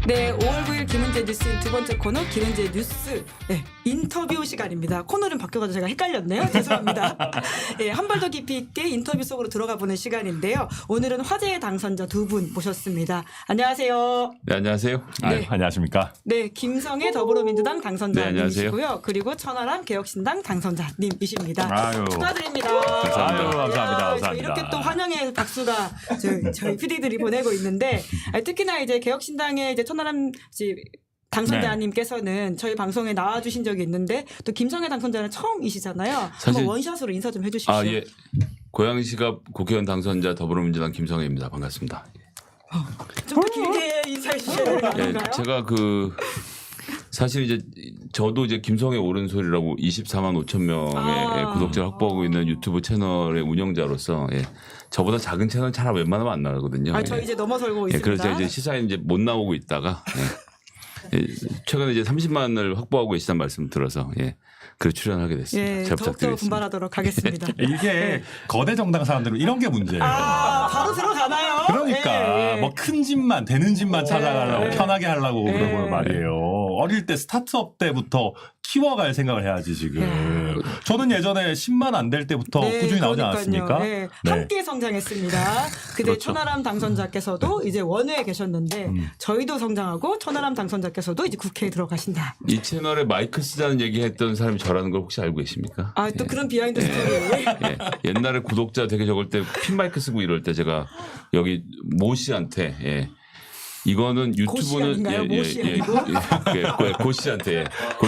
네, 5월 9일 김은재 뉴스인 두 번째 코너 김은재 뉴스 인터뷰 시간입니다. 코너는 바뀌어가지고 제가 헷갈렸네요. 죄송합니다. 한 발 더 깊이 있게 인터뷰 속으로 들어가 보는 시간인데요. 오늘은 화제의 당선자 두 분 모셨습니다. 안녕하세요. 네, 안녕하세요. 네. 안녕하십니까. 네, 김성애 더불어민주당 네, 당선자님이시고요. 안녕하세요. 그리고 천하람 개혁신당 당선자님이십니다. 아유. 축하드립니다. 감사합니다. 야, 감사합니다. 이렇게 또 환영의 박수가 저희 PD들이 보내고 있는데 특히나 이제 개혁신당의 이제 천하람 당선자님께서는 저희 방송에 나와주신 적이 있는데 또 김성애 당선자는 처음이시잖아요. 사실- 한번 원샷으로 인사 좀 해주십시오. 아, 예. 고양시가 국회의원 당선자 더불어민주당 김성애입니다. 반갑습니다. 좀 더 길게 인사해 주셔야 되는 거 예, 아닌가요? 제가 사실 이제 저도 이제 김성애 옳은 소리라고 24만 5천 명의 구독자를 확보하고 있는 유튜브 채널의 운영자로서 저보다 작은 채널 잘 웬만하면 안 나가거든요. 저 이제 넘어설고 있습니다. 그래서 이제 시사에 이제 못 나오고 있다가 최근에 이제 30만을 확보하고 계시다는 말씀 들어서 그 출연하게 됐습니다. 잘 더욱더 부탁드리겠습니다. 분발하도록 하겠습니다. 이게 거대 정당 사람들은 이런 게 문제예요. 바로 들어가나요? 그러니까 예. 뭐 큰 집만 되는 집만 찾아가려고 예. 편하게 하려고 예. 그러고 말이에요. 어릴 때 스타트업 때부터 키워갈 생각을 해야지 지금. 저는 예전에 10만 안 될 때부터 꾸준히 나오지 그러니까요. 않았습니까? 네. 네. 함께 성장했습니다. 근데 그렇죠. 천하람 당선자께서도 이제 원외에 계셨는데 저희도 성장하고 천하람 당선자께서도 이제 국회에 들어가신다. 이 채널에 마이크 쓰자는 얘기했던 사람이 저라는 걸 혹시 알고 계십니까? 아, 또 그런 비하인드 스토리. 옛날에 구독자 되게 적을 때 핀 마이크 쓰고 이럴 때 제가 여기 모 씨한테 이거는 고 씨 유튜브는 아닌가요? 모 씨 아니고? 고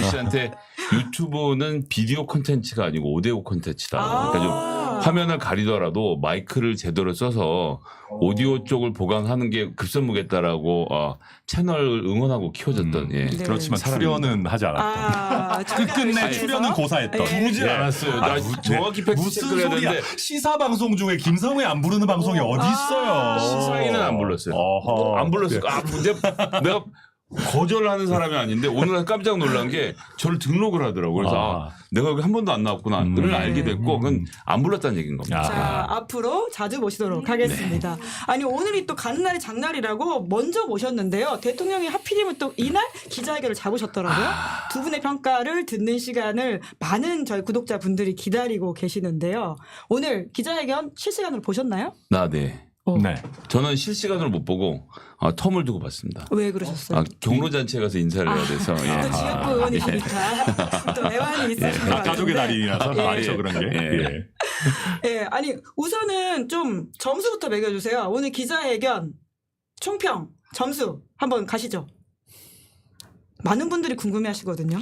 씨한테 유튜브는 비디오 콘텐츠가 아니고 오디오 콘텐츠다. 그러니까 좀 화면을 가리더라도 마이크를 제대로 써서 오디오 쪽을 보강하는 게 급선무겠다라고 채널 응원하고 키워줬던 네. 그렇지만 출연은 하지 않았다. 끝끝내 출연은 고사했던. 부르진 않았어요. 나 정확히 팩트 무슨 체크를 해야 소리야. 되는데 시사 방송 중에 김성애 안 부르는 방송이 어디 있어요? 시사인은 안 불렀어요. 어허. 안 불렀어요. 내가 거절하는 사람이 아닌데 오늘 깜짝 놀란 게 저를 등록을 하더라고요. 그래서 내가 여기 한 번도 안 나왔구나. 그걸 알게 됐고 그건 안 불렀다는 얘기인 겁니다. 자, 앞으로 자주 모시도록 하겠습니다. 아니, 오늘이 또 가는 날이 장날이라고 먼저 모셨는데요. 대통령이 하필이면 또 이날 기자회견을 잡으셨더라고요. 두 분의 평가를 듣는 시간을 많은 저희 구독자분들이 기다리고 계시는데요. 오늘 기자회견 실시간으로 보셨나요? 네. 네. 저는 실시간으로 못 보고 텀을 두고 봤습니다. 왜 그러셨어요? 경로잔치에 가서 인사를 해야 돼서. 또 지역구 의원이시니까 또 애환이 있으신 것 같은데. 가족의 달인이라서 많죠 그런 게. 아니 우선은 좀 점수부터 매겨주세요. 오늘 기자회견 총평 점수 한번 가시죠. 많은 분들이 궁금해하시거든요.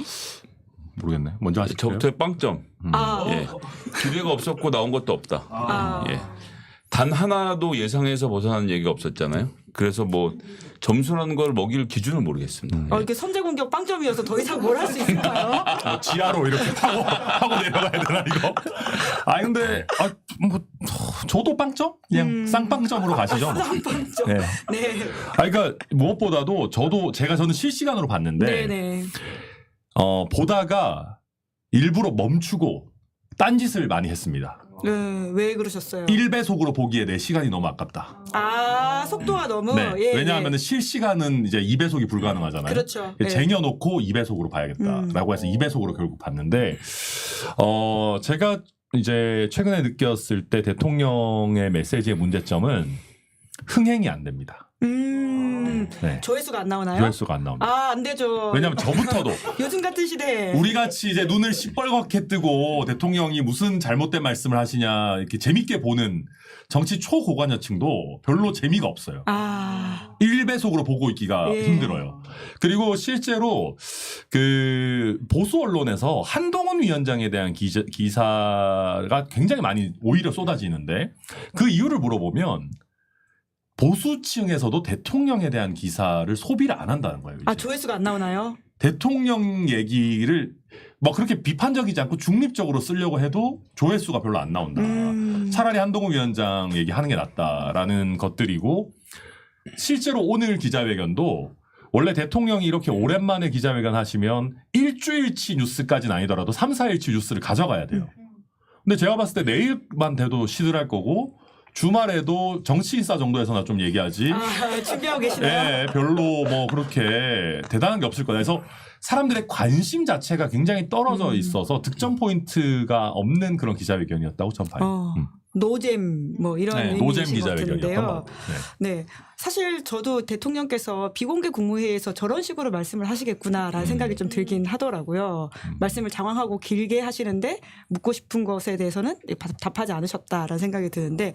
모르겠네. 먼저 하시죠. 저부터의 빵점. 아, 기대가 없었고 나온 것도 없다. 아. 단 하나도 예상해서 벗어나는 얘기가 없었잖아요. 그래서 뭐 점수라는 걸 먹일 기준을 모르겠습니다. 이렇게 선제 공격 빵점이어서 더 이상 뭘 할 수 있을까요? 지하로 이렇게 타고 내려가야 되나 이거? 근데 저도 빵점? 그냥 쌍빵점으로 가시죠. 빵점. 네. 네. 그러니까 무엇보다도 저는 실시간으로 봤는데 네네. 보다가 일부러 멈추고 딴짓을 많이 했습니다. 왜 그러셨어요? 1배속으로 보기에 내 시간이 너무 아깝다. 속도가 너무. 네. 예, 왜냐하면 실시간은 이제 2배속이 불가능하잖아요. 그렇죠. 쟁여놓고 2배속으로 봐야겠다라고 해서 2배속으로 결국 봤는데, 제가 이제 최근에 느꼈을 때 대통령의 메시지의 문제점은 흥행이 안 됩니다. 네. 조회수가 안 나오나요? 조회수가 안 나옵니다. 안 되죠. 왜냐하면 저부터도 요즘 같은 시대에. 우리 같이 이제 눈을 시뻘겋게 뜨고 대통령이 무슨 잘못된 말씀을 하시냐 이렇게 재밌게 보는 정치 초고관여층도 별로 재미가 없어요. 1배속으로 보고 있기가 힘들어요. 그리고 실제로 그 보수 언론에서 한동훈 위원장에 대한 기사가 굉장히 많이 오히려 쏟아지는데 그 이유를 물어보면 보수층에서도 대통령에 대한 기사를 소비를 안 한다는 거예요. 이제. 조회수가 안 나오나요? 대통령 얘기를 뭐 그렇게 비판적이지 않고 중립적으로 쓰려고 해도 조회수가 별로 안 나온다. 차라리 한동훈 위원장 얘기하는 게 낫다라는 것들이고, 실제로 오늘 기자회견도 원래 대통령이 이렇게 오랜만에 기자회견 하시면 일주일치 뉴스까지는 아니더라도 3, 4일치 뉴스를 가져가야 돼요. 근데 제가 봤을 때 내일만 돼도 시들할 거고 주말에도 정치인사 정도에서나 좀 얘기하지. 준비하고 계시네요. 예, 별로 뭐 그렇게 대단한 게 없을 거다. 그래서 사람들의 관심 자체가 굉장히 떨어져 있어서 득점 포인트가 없는 그런 기자회견이었다고 전 봐요. 노잼 뭐 이런 네, 의미이신 노잼 것 기자회견이었던 같은데요. 것 같아요. 네, 사실 저도 대통령께서 비공개 국무회의에서 저런 식으로 말씀을 하시겠구나라는 생각이 좀 들긴 하더라고요. 말씀을 장황하고 길게 하시는데 묻고 싶은 것에 대해서는 답하지 않으셨다라는 생각이 드는데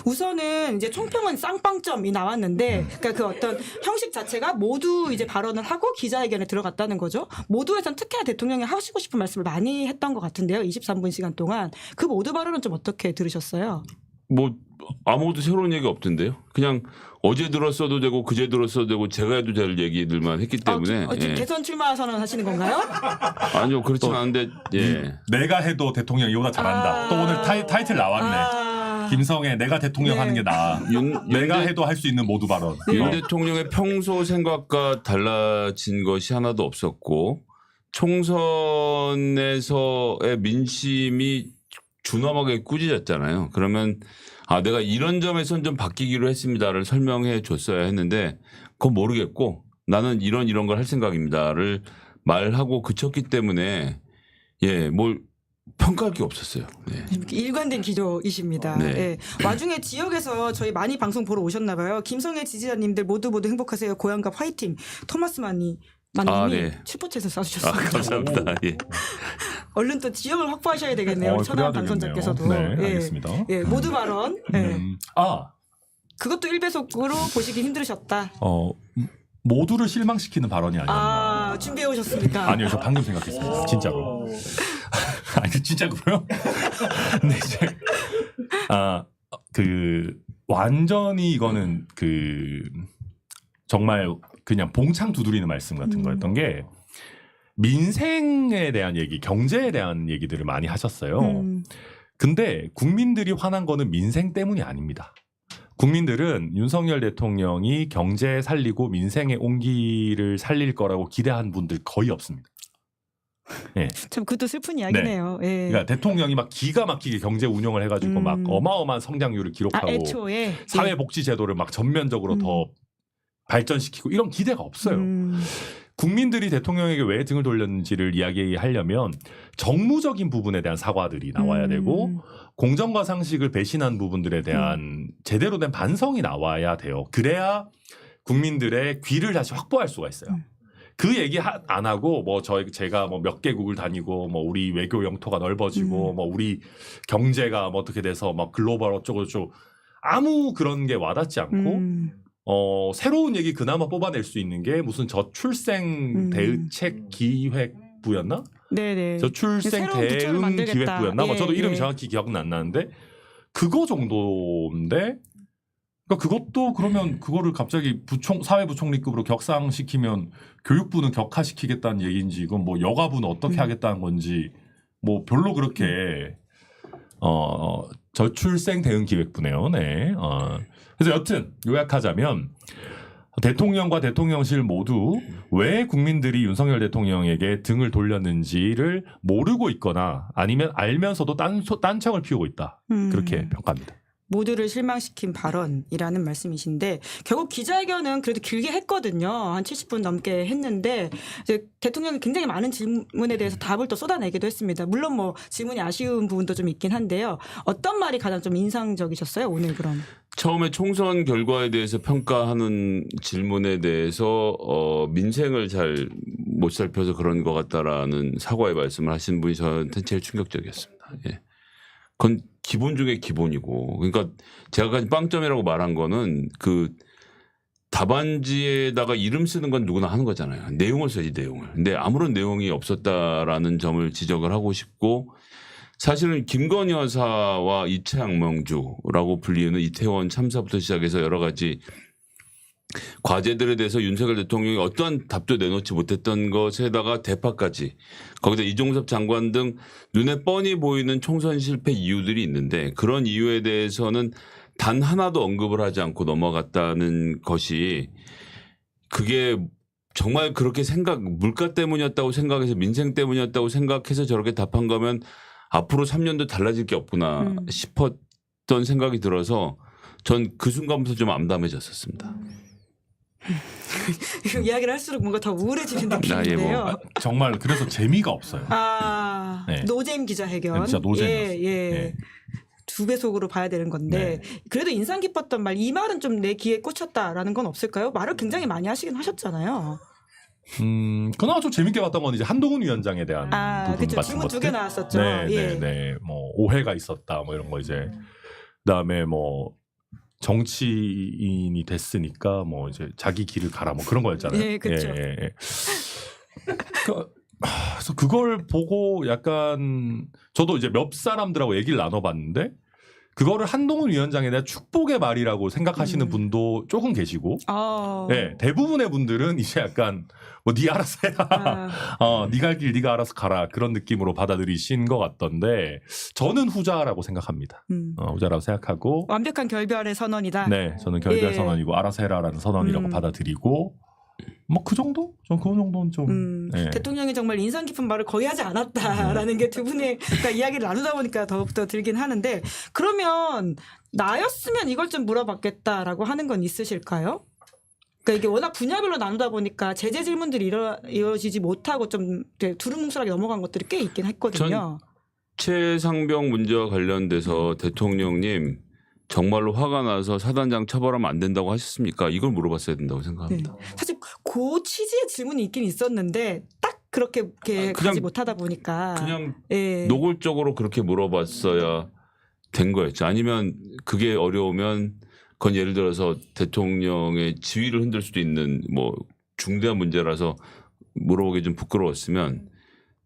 우선은 이제 총평은 쌍빵점이 나왔는데 그러니까 그 어떤 형식 자체가 모두 이제 발언을 하고 기자회견에 들어갔다는 거죠. 모두에선 특히나 대통령이 하시고 싶은 말씀을 많이 했던 것 같은데요. 23분 시간 동안 그 모두 발언은 좀 어떻게 들으셨어요? 뭐 아무것도 새로운 얘기 없던데요. 그냥 어제 들었어도 되고 그제 들었어도 되고 제가 해도 될 얘기들만 했기 때문에. 지금 대선 출마 선언하시는 건가요? 아니요 그렇진 않은데 예. 내가 해도 대통령이 이보다 잘한다. 또 오늘 타이틀 나왔네. 김성애 내가 대통령 네. 하는 게 나아. 내가 해도 할 수 있는 모두 발언. 윤 대통령의 평소 생각과 달라진 것이 하나도 없었고 총선에서의 민심이 준엄하게 꾸짖었잖아요. 그러면 내가 이런 점에선 좀 바뀌기로 했습니다를 설명해 줬어야 했는데 그건 모르겠고 나는 이런 걸 할 생각입니다를 말하고 그쳤기 때문에 뭘 평가할 게 없었어요. 네. 일관된 기조이십니다. 네. 예. 와중에 지역에서 저희 많이 방송 보러 오셨나 봐요. 김성애 지지자님들 모두 행복하세요. 고향갑 화이팅. 토마스 만님이 네. 슈퍼챗을 쏴주셨습니다. 감사합니다. 예. 얼른 또 지역을 확보하셔야 되겠네요. 천안 당선자께서도. 네, 예. 알겠습니다. 예, 모두 발언. 예. 그것도 1배속으로 보시기 힘들으셨다. 모두를 실망시키는 발언이 아니었나. 준비해 오셨습니까? 아니요, 저 방금 생각했습니다. 진짜로. 아니, 진짜로요? 근데 이제, 완전히 이거는 정말 그냥 봉창 두드리는 말씀 같은 거였던 게 민생에 대한 얘기, 경제에 대한 얘기들을 많이 하셨어요. 근데 국민들이 화난 거는 민생 때문이 아닙니다. 국민들은 윤석열 대통령이 경제 살리고 민생의 온기를 살릴 거라고 기대한 분들 거의 없습니다. 네. 참 그것도 슬픈 이야기네요. 네. 예. 그러니까 대통령이 막 기가 막히게 경제 운영을 해가지고 막 어마어마한 성장률을 기록하고 애초에 사회복지제도를 막 전면적으로 더 발전시키고 이런 기대가 없어요. 국민들이 대통령에게 왜 등을 돌렸는지를 이야기하려면 정무적인 부분에 대한 사과들이 나와야 되고 공정과 상식을 배신한 부분들에 대한 제대로 된 반성이 나와야 돼요. 그래야 국민들의 귀를 다시 확보할 수가 있어요. 그 얘기 안 하고 제가 몇 개국을 다니고 우리 외교 영토가 넓어지고 우리 경제가 어떻게 돼서 글로벌 어쩌고저쩌고 아무 그런 게 와닿지 않고 새로운 얘기 그나마 뽑아낼 수 있는 게 무슨 저출생 대책 기획부였나? 네네. 저출생 대응 기획부였나? 저도 이름이 정확히 기억은 안 나는데 그거 정도인데 그러니까 그것도 그러면 그거를 갑자기 사회부총리급으로 격상시키면 교육부는 격하시키겠다는 얘기인지 이건 여가부는 어떻게 하겠다는 건지 별로 그렇게 저출생 대응 기획부네요. 네. 그래서 여튼 요약하자면 대통령과 대통령실 모두 왜 국민들이 윤석열 대통령에게 등을 돌렸는지를 모르고 있거나 아니면 알면서도 딴청을 피우고 있다. 그렇게 평가합니다. 모두를 실망시킨 발언이라는 말씀이신데 결국 기자회견은 그래도 길게 했거든요. 한 70분 넘게 했는데 이제 대통령이 굉장히 많은 질문에 대해서 답을 또 쏟아내기도 했습니다. 물론 질문이 아쉬운 부분도 좀 있긴 한데요. 어떤 말이 가장 좀 인상적이셨어요? 오늘 그럼. 처음에 총선 결과에 대해서 평가하는 질문에 대해서 민생을 잘 못 살펴서 그런 것 같다라는 사과의 말씀을 하신 분이 저한테 제일 충격적이었습니다. 예. 그건 기본 중에 기본이고, 그러니까 제가 빵점이라고 말한 거는 답안지에다가 이름 쓰는 건 누구나 하는 거잖아요. 내용을 써야지 내용을. 근데 아무런 내용이 없었다라는 점을 지적을 하고 싶고, 사실은 김건희 여사와 이채양명주라고 불리는 이태원 참사부터 시작해서 여러 가지 과제들에 대해서 윤석열 대통령이 어떠한 답도 내놓지 못했던 것에다가 대파까지 거기다 이종섭 장관 등 눈에 뻔히 보이는 총선 실패 이유들이 있는데 그런 이유에 대해서는 단 하나도 언급을 하지 않고 넘어갔다는 것이 그게 정말 그렇게 물가 때문이었다고 생각해서 민생 때문이었다고 생각해서 저렇게 답한 거면 앞으로 3년도 달라질 게 없구나 않았던 생각이 들어서 전 그 순간부터 좀 암담해졌었습니다. 이야기를 할수록 뭔가 더 우울해지는 느낌인데요. 뭐. 정말 그래서 재미가 없어요. 네. 노잼 기자회견. 진짜 노잼이었어요. 예. 2배속으로 봐야 되는 건데 그래도 인상 깊었던 말, 이 말은 좀 내 귀에 꽂혔다라는 건 없을까요? 말을 굉장히 많이 하시긴 하셨잖아요. 그나마 좀 재밌게 봤던 건 이제 한동훈 위원장에 대한 부분 그렇죠. 같은 질문 2개 나왔었죠. 네. 뭐 오해가 있었다, 뭐 이런 거 이제 그다음에 뭐 정치인이 됐으니까 뭐 이제 자기 길을 가라, 뭐 그런 거였잖아요. 예, 그렇죠. 그래서 그걸 보고 약간 저도 이제 몇 사람들하고 얘기를 나눠봤는데 그거를 한동훈 위원장에 대한 축복의 말이라고 생각하시는 분도 조금 계시고, 네, 대부분의 분들은 이제 약간 뭐 네 알아서 해라, 네 갈 길 네가 알아서 가라, 그런 느낌으로 받아들이신 것 같던데 저는 후자라고 생각합니다. 후자라고 생각하고 완벽한 결별의 선언이다. 네, 저는 결별 선언이고 알아서 해라라는 선언이라고 받아들이고. 뭐 그 정도? 전 그 정도는 좀. 대통령이 정말 인상 깊은 말을 거의 하지 않았다라는 게 두 분의 그러니까 이야기를 나누다 보니까 더욱더 들긴 하는데, 그러면 나였으면 이걸 좀 물어봤겠다라고 하는 건 있으실까요? 그러니까 이게 워낙 분야별로 나누다 보니까 제재 질문들이 이루어지지 못하고 좀 두루뭉술하게 넘어간 것들이 꽤 있긴 했거든요. 최상병 문제와 관련돼서 대통령님 정말로 화가 나서 사단장 처벌하면 안 된다고 하셨습니까? 이걸 물어봤어야 된다고 생각합니다. 사실 그 취지의 질문이 있긴 있었는데 딱 그렇게 가지 못하다 보니까 그냥 노골적으로 그렇게 물어봤어야 된 거였죠. 아니면 그게 어려우면 그건 예를 들어서 대통령의 지위를 흔들 수도 있는 뭐 중대한 문제라서 물어보기 좀 부끄러웠으면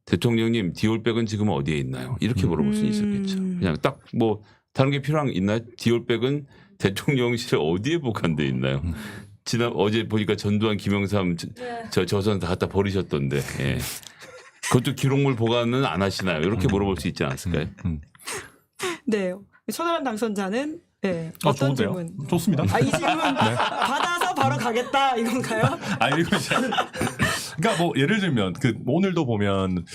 대통령님 디올백은 지금 어디에 있나요? 이렇게 물어볼 수 있었겠죠. 그냥 딱 뭐 다른 게 필요한 있나요? 디올백은 대통령실 어디에 보관돼 있나요? 어제 보니까 전두환, 김영삼 저선 다 갖다 버리셨던데. 예. 그것도 기록물 보관은 안 하시나요? 이렇게 물어볼 수 있지 않았을까요? 네. 천하람 당선자는 어떤 질문? 좋습니다. 이 질문 받아서 바로 가겠다 이건가요? 이거 그러니까 뭐 예를 들면 오늘도 보면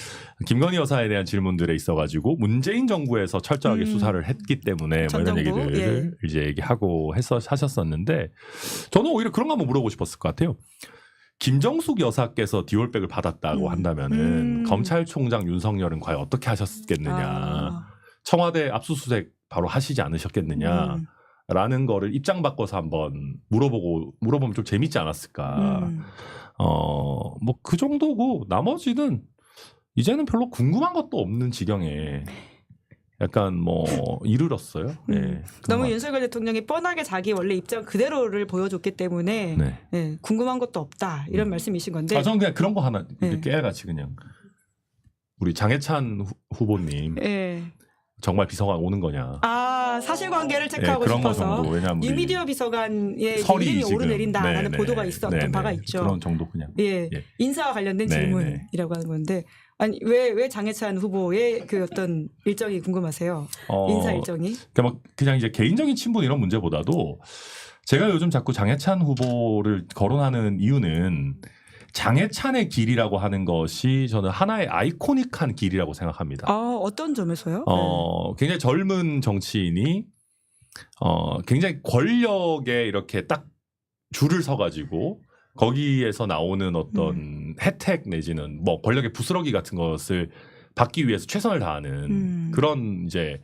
김건희 여사에 대한 질문들에 있어가지고 문재인 정부에서 철저하게 수사를 했기 때문에 뭐 이런 얘기들을 이제 얘기하고 하셨었는데 저는 오히려 그런 거 한번 물어보고 싶었을 것 같아요. 김정숙 여사께서 디올백을 받았다고 한다면은 검찰총장 윤석열은 과연 어떻게 하셨겠느냐? 청와대 압수수색 바로 하시지 않으셨겠느냐? 라는 거를 입장 바꿔서 한번 물어보면 좀 재밌지 않았을까? 뭐 그 정도고 나머지는 이제는 별로 궁금한 것도 없는 지경에 약간 뭐 이르렀어요. 너무 윤석열 대통령이 뻔하게 자기 원래 입장 그대로를 보여줬기 때문에 궁금한 것도 없다 이런 말씀이신 건데. 저는 그냥 그런 거 하나 깨알같이 그냥 우리 장해찬 후보님 정말 비서관 오는 거냐? 사실관계를 체크하고 그런 싶어서 거 정도. 왜냐면 뉴미디어 비서관의 이름이 오르내린다라는 보도가 있었던 바가 있죠. 그런 정도 그냥. 인사와 관련된 질문이라고 하는 건데, 아니 왜 장해찬 후보의 그 어떤 일정이 궁금하세요? 인사 일정이? 그냥 이제 개인적인 친분 이런 문제보다도 제가 요즘 자꾸 장해찬 후보를 거론하는 이유는 장해찬의 길이라고 하는 것이 저는 하나의 아이코닉한 길이라고 생각합니다. 어떤 점에서요? 굉장히 젊은 정치인이 굉장히 권력에 이렇게 딱 줄을 서가지고 거기에서 나오는 어떤 혜택 내지는 뭐 권력의 부스러기 같은 것을 받기 위해서 최선을 다하는 그런 이제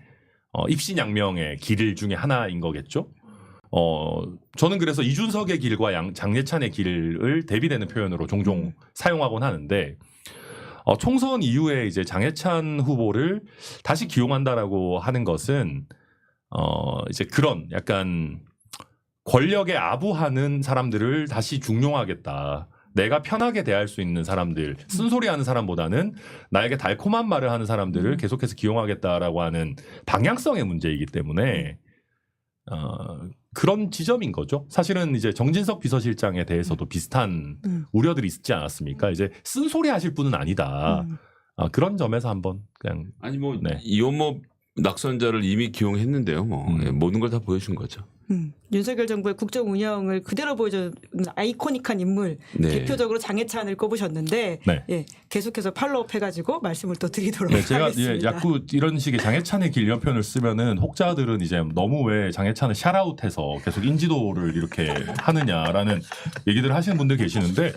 입신양명의 길 중에 하나인 거겠죠. 저는 그래서 이준석의 길과 장해찬의 길을 대비되는 표현으로 종종 사용하곤 하는데, 총선 이후에 이제 장해찬 후보를 다시 기용한다라고 하는 것은, 이제 그런 약간 권력에 아부하는 사람들을 다시 중용하겠다. 내가 편하게 대할 수 있는 사람들, 쓴소리하는 사람보다는 나에게 달콤한 말을 하는 사람들을 계속해서 기용하겠다라고 하는 방향성의 문제이기 때문에, 그런 지점인 거죠. 사실은 이제 정진석 비서실장에 대해서도 비슷한 우려들이 있지 않았습니까? 이제 쓴소리 하실 분은 아니다. 그런 점에서 한번 그냥 이원모 낙선자를 이미 기용했는데요. 모든 걸 다 보여준 거죠. 윤석열 정부의 국정 운영을 그대로 보여주는 아이코닉한 인물 네. 대표적으로 장해찬을 꼽으셨는데 네. 예, 계속해서 팔로우업 해가지고 말씀을 또 드리도록 네, 제가 하겠습니다. 자꾸 이런 식의 장해찬의 길 이런 표현을 쓰면은 혹자들은 이제 너무 왜 장해찬을 샤라웃해서 계속 인지도를 이렇게 하느냐라는 얘기들을 하시는 분들 계시는데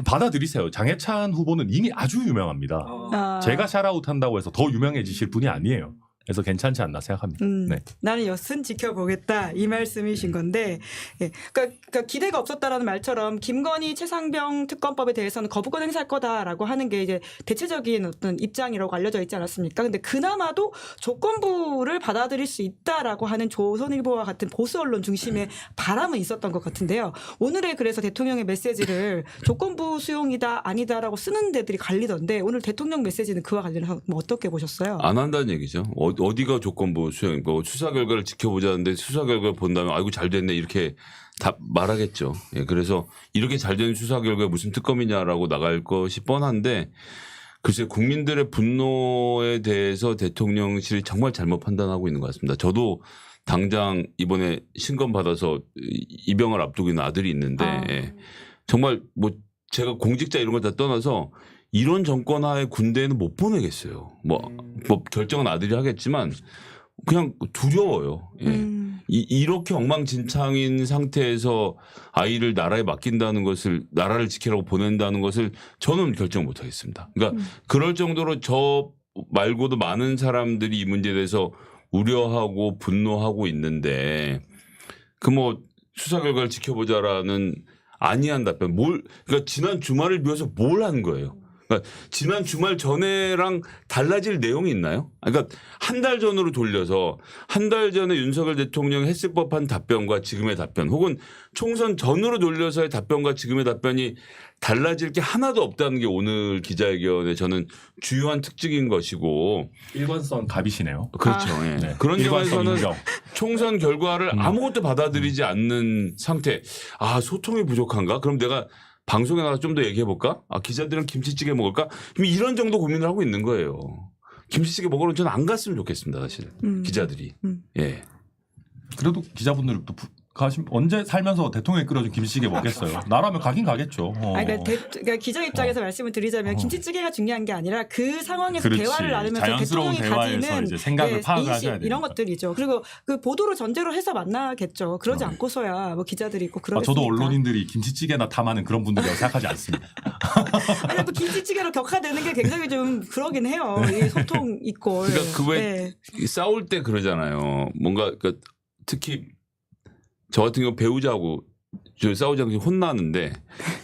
받아들이세요. 장해찬 후보는 이미 아주 유명합니다. 아, 제가 샤라웃한다고 해서 더 유명해지실 분이 아니에요. 그래서 괜찮지 않나 생각합니다. 네. 나는 여튼 지켜보겠다 이 말씀이신 건데, 예. 그러니까 기대가 없었다라는 말처럼 김건희 최상병 특검법에 대해서는 거부권 행사할 거다라고 하는 게 이제 대체적인 어떤 입장이라고 알려져 있지 않았습니까? 근데 그나마도 조건부를 받아들일 수 있다라고 하는 조선일보와 같은 보수 언론 중심의 바람은 있었던 것 같은데요. 오늘의 그래서 대통령의 메시지를 조건부 수용이다 아니다라고 쓰는 데들이 갈리던데 오늘 대통령 메시지는 그와 관련해서 뭐 어떻게 보셨어요? 안 한다는 얘기죠. 어디가 조건부 수용, 뭐 수사 결과를 지켜보자는데 수사 결과를 본다면 아이고 잘 됐네 이렇게 다 말하겠죠. 예, 그래서 이렇게 잘 된 수사 결과에 무슨 특검이냐라고 나갈 것이 뻔한데 글쎄 국민들의 분노에 대해서 대통령실이 정말 잘못 판단하고 있는 것 같습니다. 저도 당장 이번에 신검 받아서 입영을 앞두고 있는 아들이 있는데 예, 정말 뭐 제가 공직자 이런 걸 다 떠나서 이런 정권 하에 군대에는 못 보내겠어요. 뭐 결정은 아들이 하겠지만 그냥 두려워요. 예. 이렇게 엉망진창인 상태에서 아이를 나라에 맡긴다는 것을 나라를 지키라고 보낸다는 것을 저는 결정 못 하겠습니다. 그러니까 그럴 정도로 저 말고도 많은 사람들이 이 문제에 대해서 우려하고 분노하고 있는데 그 뭐 수사 결과를 지켜보자라는 아니한 답변 그러니까 지난 주말을 비워서 뭘 한 거예요. 그러니까 지난 주말 전에랑 달라질 내용이 있나요? 그러니까 한 달 전으로 돌려서 한 달 전에 윤석열 대통령이 했을 법한 답변과 지금의 답변 혹은 총선 전으로 돌려서의 답변과 지금의 답변이 달라질 게 하나도 없다는 게 오늘 기자회견의 저는 주요한 특징인 것이고 일관성 갑이시네요. 그렇죠. 예. 네. 그런 일관성 점에서는 인정. 총선 결과를 아무것도 받아들이지 않는 상태. 아 소통이 부족한가? 그럼 내가 방송에 나가서 좀 더 얘기해볼까? 아, 기자들은 김치찌개 먹을까? 이런 정도 고민을 하고 있는 거예요. 김치찌개 먹으러 저는 안 갔으면 좋겠습니다, 사실. 기자들이. 예. 그래도 기자분들이 또 언제 살면서 대통령이 끓여준 김치찌개 먹겠어요. 나라면 가긴 가겠죠. 그러니까 기자 입장에서 말씀을 드리자면 김치찌개가 중요한 게 아니라 그 상황에서 그렇지. 대화를 나누면서 자연스러운 대통령이 대화에서 가지는 이제 생각을 파악하셔야 인식 되니까. 이런 것들이죠. 그리고 그 보도를 전제로 해서 만나겠죠. 그러지 않고서야 뭐 기자들이 있고 그러겠습니까? 저도 언론인들이 김치찌개나 탐하는 그런 분들이라고 생각하지 않습니다. 아니 또 김치찌개로 격화되는 게 굉장히 좀 그러긴 해요. 이 소통 있고. 그러니까 그 왜 네. 싸울 때 그러잖아요. 뭔가 그러니까 특히 저 같은 경우 배우자하고 저 싸우지 않고 혼나는데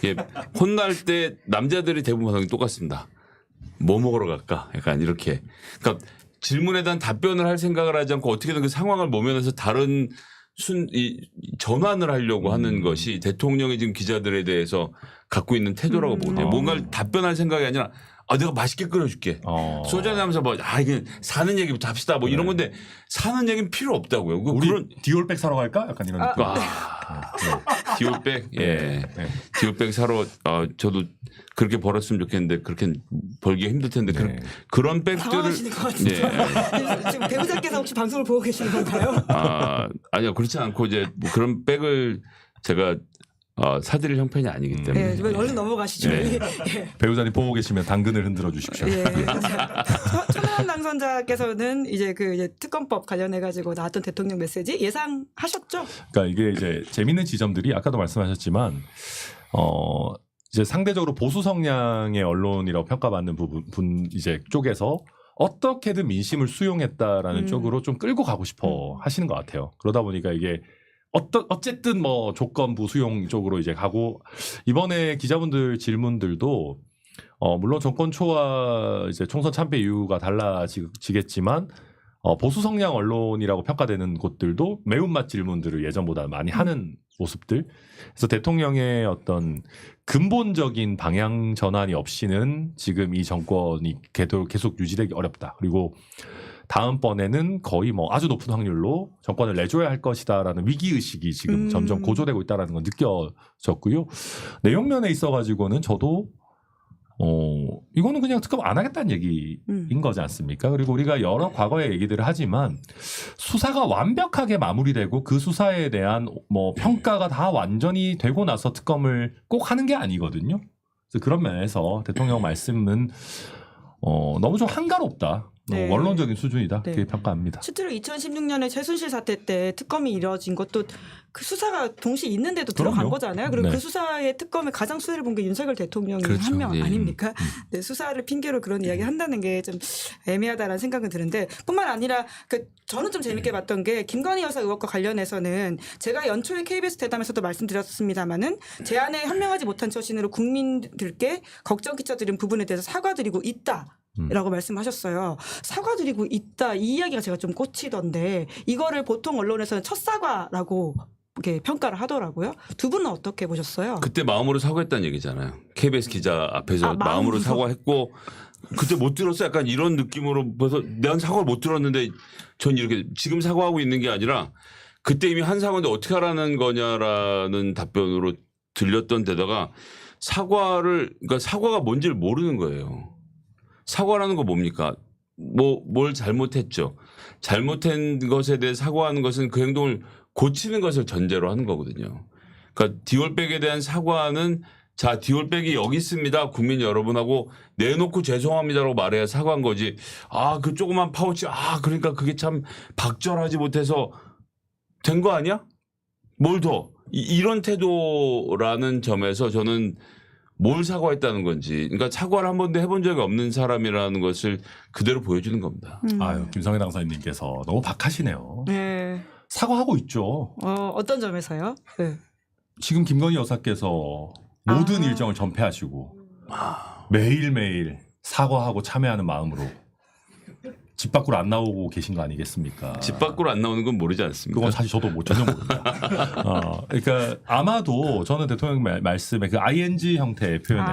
예, 혼날 때 남자들이 대부분 반응이 똑같습니다. 뭐 먹으러 갈까? 약간 이렇게. 그러니까 질문에 대한 답변을 할 생각을 하지 않고 어떻게든 그 상황을 모면해서 다른 전환을 하려고 하는 것이 대통령이 지금 기자들에 대해서 갖고 있는 태도라고 보거든요. 뭔가를 답변할 생각이 아니라 내가 맛있게 끓여줄게. 소주 한잔 하면서 이게 사는 얘기부터 합시다. 뭐 이런 건데 사는 얘기는 필요 없다고요. 우리 디올백 사러 갈까? 약간 이런 느낌. 디올백, 예. 네. 디올백 사러 저도 그렇게 벌었으면 좋겠는데 그렇게 벌기가 힘들 텐데 네. 그런 백들을 당황하시는 것 같은데. 예. 지금 배우자께서 혹시 방송을 보고 계시는 건가요? 아니요 그렇지 않고 이제 뭐 그런 백을 제가 사드릴 형편이 아니기 때문에. 네, 얼른 넘어가시죠. 네. 예. 배우자님 보고 계시면 당근을 흔들어 주십시오. 예. 천하람 당선자께서는 이제 이제 특검법 관련해 가지고 나왔던 대통령 메시지 예상하셨죠? 그러니까 이게 이제 재밌는 지점들이 아까도 말씀하셨지만 이제 상대적으로 보수 성향의 언론이라고 평가받는 분 이제 쪽에서 어떻게든 민심을 수용했다라는 쪽으로 좀 끌고 가고 싶어 하시는 것 같아요. 그러다 보니까 이게 어쨌든 뭐 조건부 수용 쪽으로 이제 가고 이번에 기자분들 질문들도 물론 정권 초와 이제 총선 참패 이유가 달라지겠지만 보수 성향 언론이라고 평가되는 곳들도 매운맛 질문들을 예전보다 많이 하는 모습들. 그래서 대통령의 어떤 근본적인 방향 전환이 없이는 지금 이 정권이 계속 유지되기 어렵다. 그리고 다음번에는 거의 뭐 아주 높은 확률로 정권을 내줘야 할 것이다라는 위기의식이 지금 점점 고조되고 있다는 건 느껴졌고요. 내용면에 있어가지고는 저도 이거는 그냥 특검 안 하겠다는 얘기인 거지 않습니까? 그리고 우리가 여러 과거의 얘기들을 하지만 수사가 완벽하게 마무리되고 그 수사에 대한 뭐 평가가 다 완전히 되고 나서 특검을 꼭 하는 게 아니거든요. 그래서 그런 면에서 대통령 말씀은 너무 좀 한가롭다. 네. 원론적인 수준이다. 네. 그렇게 평가합니다. 실제로 2016년에 최순실 사태 때 특검이 이뤄진 것도 그 수사가 동시에 있는데도 들어간 그럼요. 거잖아요. 그리고 네. 그 수사의 특검의 가장 수혜를 본 게 윤석열 대통령이 그렇죠. 한 명 예. 아닙니까? 네, 수사를 핑계로 그런 이야기 한다는 게 좀 애매하다라는 생각은 드는데 뿐만 아니라 저는 좀 재밌게 봤던 게 김건희 여사 의혹과 관련해서는 제가 연초에 KBS 대담에서도 말씀드렸습니다마는 제안에 현명하지 못한 처신으로 국민들께 걱정 끼쳐드린 부분에 대해서 사과드리고 있다. 라고 말씀하셨어요. 사과드리고 있다. 이 이야기가 제가 좀 꽂히던데 이거를 보통 언론에서는 첫 사과라고 이렇게 평가를 하더라고요. 두 분은 어떻게 보셨어요? 그때 마음으로 사과했다는 얘기잖아요. KBS 기자 앞에서 마음으로 마음으로 사과했고 그때 못 들었어. 약간 이런 느낌으로 벌써 난 사과를 못 들었는데 전 이렇게 지금 사과하고 있는 게 아니라 그때 이미 한 사과인데 어떻게 하라는 거냐라는 답변으로 들렸던 데다가 그러니까 사과가 뭔지를 모르는 거예요. 사과라는 거 뭡니까? 뭘 잘못했죠. 잘못한 것에 대해 사과하는 것은 그 행동을 고치는 것을 전제로 하는 거거든요. 그러니까 디올백에 대한 사과는 자, 디올백이 여기 있습니다. 국민 여러분하고 내놓고 죄송합니다라고 말해야 사과한 거지. 그 조그만 파우치. 그러니까 그게 참 박절하지 못해서 된 거 아니야? 뭘 더? 이런 태도라는 점에서 저는 뭘 사과했다는 건지. 그러니까 사과를 한 번도 해본 적이 없는 사람이라는 것을 그대로 보여주는 겁니다. 아유, 김성애 당사님께서 너무 박하시네요. 네. 사과하고 있죠. 어떤 점에서요? 네. 지금 김건희 여사께서 모든 일정을 전폐하시고 매일매일 사과하고 참여하는 마음으로 집 밖으로 안 나오고 계신 거 아니겠습니까? 집 밖으로 안 나오는 건 모르지 않습니까? 그건 사실 저도 전혀 모릅니다. 그러니까 아마도 저는 대통령 말씀에 그 ing 형태의 표현에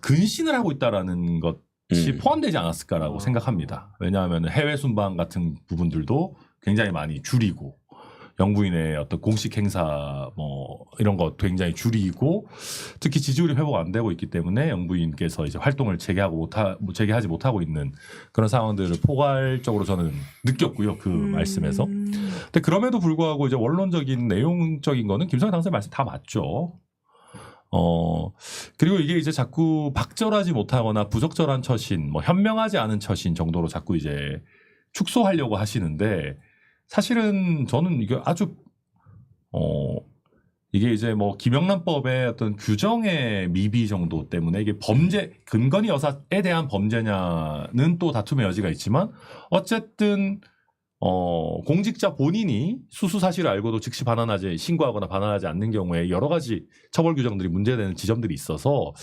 근신을 하고 있다라는 것이 포함되지 않았을까라고 생각합니다. 왜냐하면 해외 순방 같은 부분들도 굉장히 많이 줄이고 영부인의 어떤 공식 행사 뭐 이런 것 굉장히 줄이고 특히 지지율이 회복 안 되고 있기 때문에 영부인께서 이제 활동을 재개하지 못하고 있는 그런 상황들을 포괄적으로 저는 느꼈고요. 그 말씀에서. 근데 그럼에도 불구하고 이제 원론적인 내용적인 거는 김성애 당사의 말씀 다 맞죠. 그리고 이게 이제 자꾸 박절하지 못하거나 부적절한 처신, 뭐 현명하지 않은 처신 정도로 자꾸 이제 축소하려고 하시는데 사실은 저는 이게 아주 이게 이제 뭐 김영란법의 어떤 규정의 미비 정도 때문에 이게 김건희 여사에 대한 범죄냐는 또 다툼의 여지가 있지만 어쨌든 공직자 본인이 수수 사실을 알고도 즉시 신고하거나 반환하지 않는 경우에 여러 가지 처벌 규정들이 문제되는 지점들이 있어서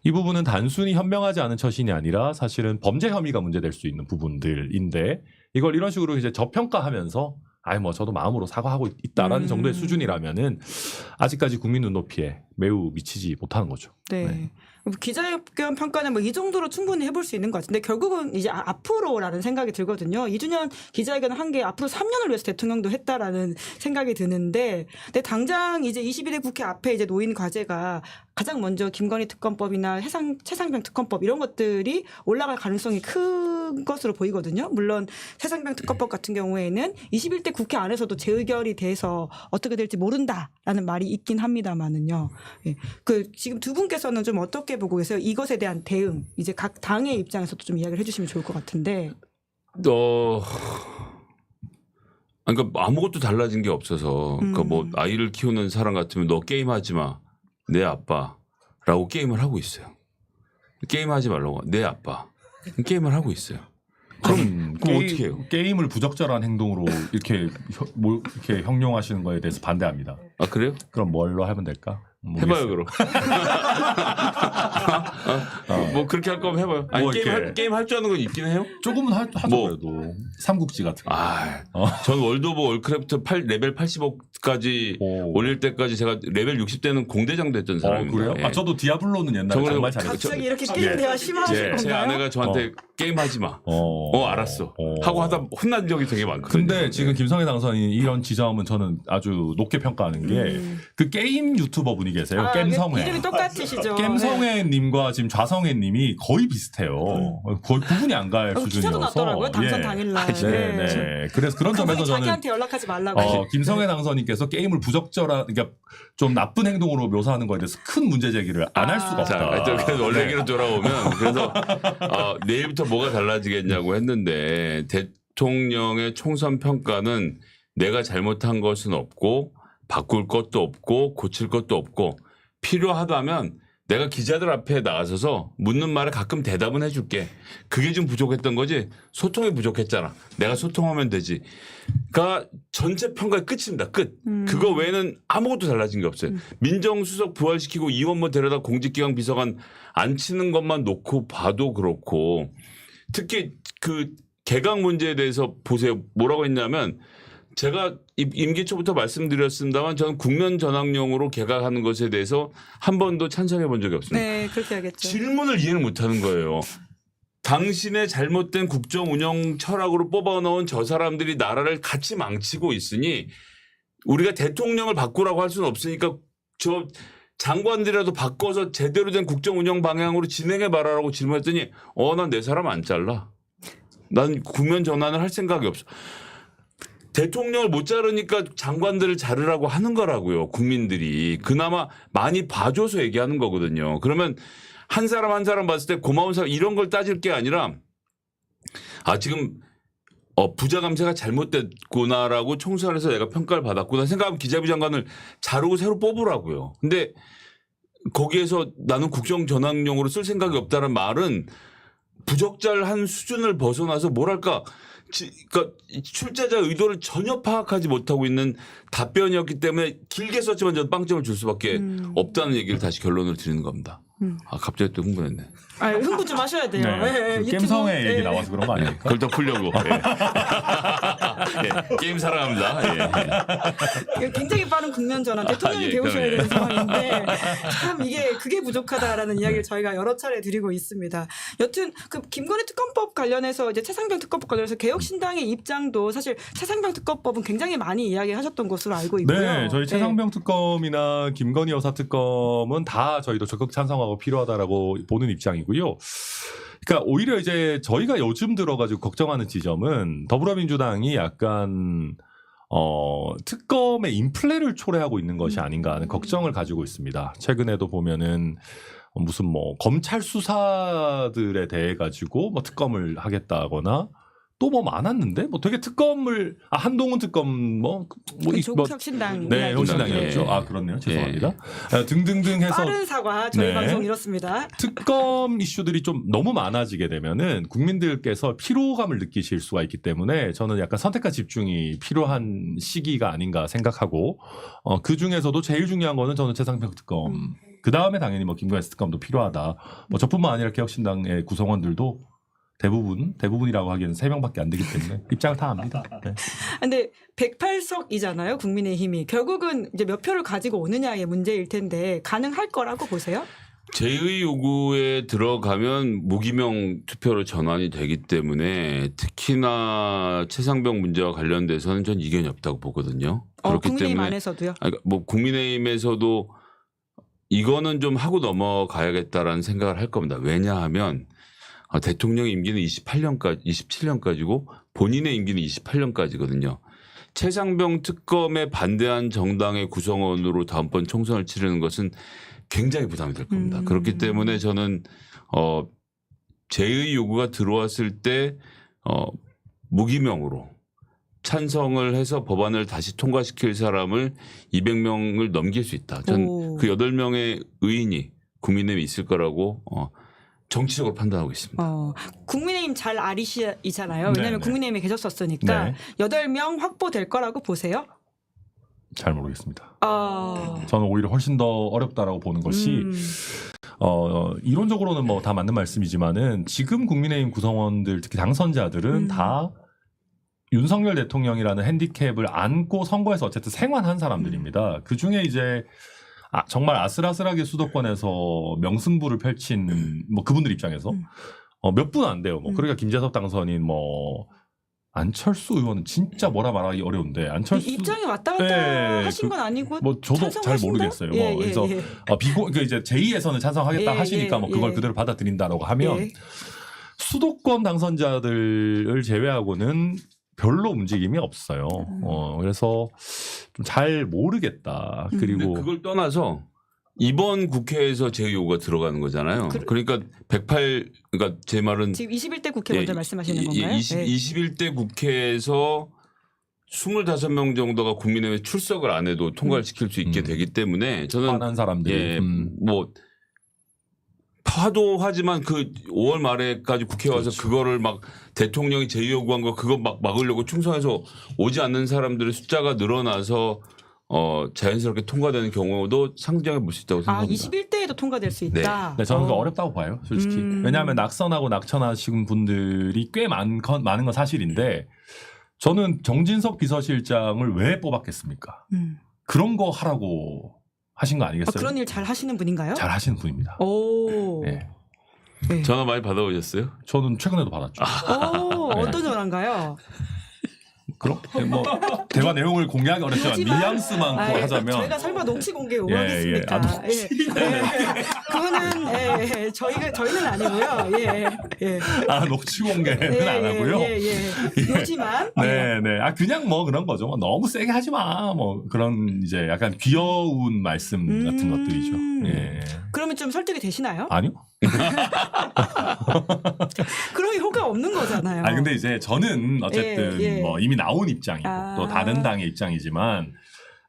이 부분은 단순히 현명하지 않은 처신이 아니라 사실은 범죄 혐의가 문제될 수 있는 부분들인데 이걸 이런 식으로 이제 저평가하면서 저도 마음으로 사과하고 있다라는 정도의 수준이라면은 아직까지 국민 눈높이에 매우 미치지 못하는 거죠. 네. 기자회견 평가는 뭐 이 정도로 충분히 해볼 수 있는 것 같은데 결국은 이제 앞으로라는 생각이 들거든요. 2주년 기자회견을 한 게 앞으로 3년을 위해서 대통령도 했다라는 생각이 드는데, 근데 당장 이제 21대 국회 앞에 이제 놓인 과제가 가장 먼저 김건희 특검법이나 최상병 특검법 이런 것들이 올라갈 가능성이 큰 것으로 보이거든요. 물론 최상병 특검법 같은 경우에는 21대 국회 안에서도 재의결이 돼서 어떻게 될지 모른다라는 말이 있긴 합니다만은요. 예. 지금 두 분께서는 좀 어떻게 보고 계세요? 이것에 대한 대응, 이제 각 당의 입장에서도 좀 이야기를 해주시면 좋을 것 같은데. 그러니까 아무것도 달라진 게 없어서, 그러니까 뭐 아이를 키우는 사람 같으면 너 게임하지 마, 내 아빠라고 게임을 하고 있어요. 게임하지 말라고, 내 아빠 게임을 하고 있어요. 그럼 어떻게 해요? 게임을 부적절한 행동으로 이렇게 형용하시는 거에 대해서 반대합니다. 그래요? 그럼 뭘로 하면 될까? 해봐요 그럼. 뭐 그렇게 할 거면 해봐요. 아니, 게임 할 줄 아는 건 있긴 해요? 조금은 하죠. 그래도 삼국지 같은 거. 전 월드 오브 월크래프트 레벨 85까지 올릴 때까지 제가 레벨 60대는 공대장도 했던 사람입니다. 그래요? 예. 저도 디아블로는 옛날에 정말 잘했어요. 갑자기 이렇게 게임 대화 심하신 건가요? 제 아내가 저한테 게임 하지 마. 알았어. 어. 하고 하다 혼난 적이 되게 많거든요. 근데 지금 김성애 당선인 이런 지점은 저는 아주 높게 평가하는 게 그 게임 유튜버 분이 계세요. 겜성애. 이름이 똑같으시죠. 겜성애님과 지금 좌성애님이 거의 비슷해요. 거의 구분이 안 갈 기사도 수준이어서. 났더라고요. 당선 예. 당일날. 네. 그래서 그런 점에서 저는 자기한테 연락하지 말라고. 김성애 당선인께서 게임을 부적절한, 그러니까 좀 나쁜 행동으로 묘사하는 거에 대해서 큰 문제 제기를 안 할 수가 없다. 자, 그래서 원래 얘기로 돌아오면 그래서 내일부터 뭐가 달라지겠냐고 했는데 대통령의 총선 평가는 내가 잘못한 것은 없고 바꿀 것도 없고 고칠 것도 없고 필요하다면 내가 기자들 앞에 나가서서 묻는 말에 가끔 대답은 해줄게. 그게 좀 부족했던 거지. 소통이 부족했잖아. 내가 소통하면 되지. 그러니까 전체 평가의 끝입니다. 끝. 그거 외에는 아무것도 달라진 게 없어요. 민정수석 부활시키고 이원모 데려다 공직기강 비서관 앉히는 것만 놓고 봐도 그렇고 특히 그 개각 문제에 대해서 보세요. 뭐라고 했냐면 제가 임기 초부터 말씀드렸습니다만 저는 국면 전환용으로 개각하는 것에 대해서 한 번도 찬성해 본 적이 없습니다. 네, 그렇게 하겠죠. 질문을 이해를 못하는 거예요. 당신의 잘못된 국정 운영 철학으로 뽑아놓은 저 사람들이 나라를 같이 망치고 있으니 우리가 대통령을 바꾸라고 할 수는 없으니까 저 장관들이라도 바꿔서 제대로 된 국정 운영 방향으로 진행해 봐라라고 질문했더니 난 내 사람 안 잘라. 난 국면 전환을 할 생각이 없어. 대통령을 못 자르니까 장관들을 자르라고 하는 거라고요. 국민들이. 그나마 많이 봐줘서 얘기하는 거거든요. 그러면 한 사람 한 사람 봤을 때 고마운 사람 이런 걸 따질 게 아니라 지금 부자 감세가 잘못됐구나라고 총선에서 내가 평가를 받았구나 생각하면 기재부 장관을 자르고 새로 뽑으라고요. 근데 거기에서 나는 국정 전환용으로 쓸 생각이 없다는 말은 부적절한 수준을 벗어나서 뭐랄까 그러니까 출제자 의도를 전혀 파악하지 못하고 있는 답변이었기 때문에 길게 썼지만 저는 빵점을 줄 수밖에 없다는 얘기를 다시 결론을 드리는 겁니다. 갑자기 또 흥분했네. 흥분 좀 하셔야 돼요. 네. 겜성애 얘기 나와서 그런 거 아닙니까? 그걸 더 풀려고. 게임 사랑합니다. 굉장히 빠른 국면 전환. 대통령이 배우셔야 되는 상황인데 참 그게 부족하다라는 이야기를 저희가 여러 차례 드리고 있습니다. 여튼 그 김건희 특검법 관련해서 이제 최상병 특검법 관련해서 개혁신당의 입장도 사실 최상병 특검법은 굉장히 많이 이야기하셨던 것으로 알고 있고요. 네, 저희 최상병 특검이나 김건희 여사 특검은 다 저희도 적극 찬성하고 필요하다라고 보는 입장이고요. 그러니까 오히려 이제 저희가 요즘 들어가지고 걱정하는 지점은 더불어민주당이 약간 특검의 인플레를 초래하고 있는 것이 아닌가 하는 걱정을 가지고 있습니다. 최근에도 보면은 무슨 검찰 수사들에 대해 가지고 특검을 하겠다거나 또 많았는데 되게 특검을 한동훈 특검 혁신당 네, 혁신당이었죠. 그렇네요. 죄송합니다. 등등등 해서 빠른 사과 저희 방송 이렇습니다. 특검 이슈들이 좀 너무 많아지게 되면은 국민들께서 피로감을 느끼실 수가 있기 때문에 저는 약간 선택과 집중이 필요한 시기가 아닌가 생각하고 그 중에서도 제일 중요한 거는 저는 최상병 특검. 그 다음에 당연히 김건희 특검도 필요하다. 저뿐만 아니라 개혁신당의 구성원들도 대부분이라고 하기에는 3명밖에 안 되기 때문에 입장을 다 합니다. 네. 근데 108석이잖아요. 국민의힘이. 결국은 이제 몇 표를 가지고 오느냐의 문제일 텐데 가능할 거라고 보세요? 제의 요구에 들어가면 무기명 투표로 전환이 되기 때문에 특히나 최상병 문제와 관련돼서는 전 이견이 없다고 보거든요. 그렇기 국민의힘 때문에 안에서도요? 국민의힘에서도 이거는 좀 하고 넘어가야겠다라는 생각을 할 겁니다. 왜냐하면 대통령 임기는 27년까지고 본인의 임기는 28년까지거든요. 최상병 특검에 반대한 정당의 구성원으로 다음번 총선을 치르는 것은 굉장히 부담이 될 겁니다. 그렇기 때문에 저는 제의 요구가 들어왔을 때 무기명으로 찬성을 해서 법안을 다시 통과시킬 사람을 200명을 넘길 수 있다. 전 그 8명의 의인이 국민의힘에 있을 거라고 정치적으로 판단하고 있습니다. 국민의힘 잘 아리시잖아요. 왜냐하면 국민의힘에 계셨었으니까 8명 확보될 거라고 보세요? 잘 모르겠습니다. 저는 오히려 훨씬 더 어렵다라고 보는 것이 이론적으로는 다 맞는 말씀이지만은 지금 국민의힘 구성원들 특히 당선자들은 다 윤석열 대통령이라는 핸디캡을 안고 선거에서 어쨌든 생활한 사람들입니다. 그 중에 이제 정말 아슬아슬하게 수도권에서 명승부를 펼친 그분들 입장에서 몇 분 안 돼요. 뭐 그러니까 김재섭 당선인 뭐 안철수 의원은 진짜 뭐라 말하기 어려운데 안철수 입장이 왔다 갔다 네, 하신 건 아니고 뭐 저도 잘 찬성하신다? 모르겠어요. 예, 뭐 그래서 예. 그 이제 제2에서는 찬성하겠다 예, 하시니까 예, 뭐 그걸 예. 그대로 받아들인다라고 하면 예. 수도권 당선자들을 제외하고는 별로 움직임이 없어요. 그래서 좀 잘 모르겠다. 근데 그리고 그걸 떠나서 이번 국회에서 제 요구가 들어가는 거잖아요. 그러니까 108 그러니까 제 말은 지금 21대 국회 먼저 말씀하시는 건가요? 21대 국회에서 25명 정도가 국민의회 출석을 안 해도 통과를 시킬 수 있게 되기 때문에 저는 화난 사람들이 예, 뭐 화도하지만 그 5월 말에까지 국회에 와서 그렇죠. 그거를 막 대통령이 제의요구한 거 그거 막 막으려고 충성해서 오지 않는 사람들의 숫자가 늘어나서 자연스럽게 통과되는 경우도 상정해 볼 수 있다고 생각합니다. 21대에도 통과될 수 있다. 네, 저는 그거 어렵다고 봐요, 솔직히. 왜냐하면 낙선하고 낙천하신 분들이 꽤 많은 건 사실인데 저는 정진석 비서실장을 왜 뽑았겠습니까? 그런 거 하라고 하신 거 아니겠어요? 그런 일 잘 하시는 분인가요? 잘 하시는 분입니다. 오. 네. 네. 전화 많이 받아오셨어요? 저는 최근에도 받았죠. 오, 네. 어떤 전화인가요? 그럼 뭐 대화 내용을 공개하기 어렵지만 하지만- 뉘앙스만 하자면 저희가 설마 녹취 공개 예, 요구하겠습니까? 예. 그거는 저희는 아니고요. 예. 녹취 공개는 예, 안 하고요. 요지만 네. 그냥 뭐 그런 거죠. 뭐 너무 세게 하지 마. 뭐 그런 이제 약간 귀여운 말씀 같은 것들이죠. 예. 그러면 좀 설득이 되시나요? 아니요. 그럼 효과 없는 거잖아요. 근데 이제 저는 어쨌든 예. 뭐 이미 나온 입장이고 또 다른 당의 입장이지만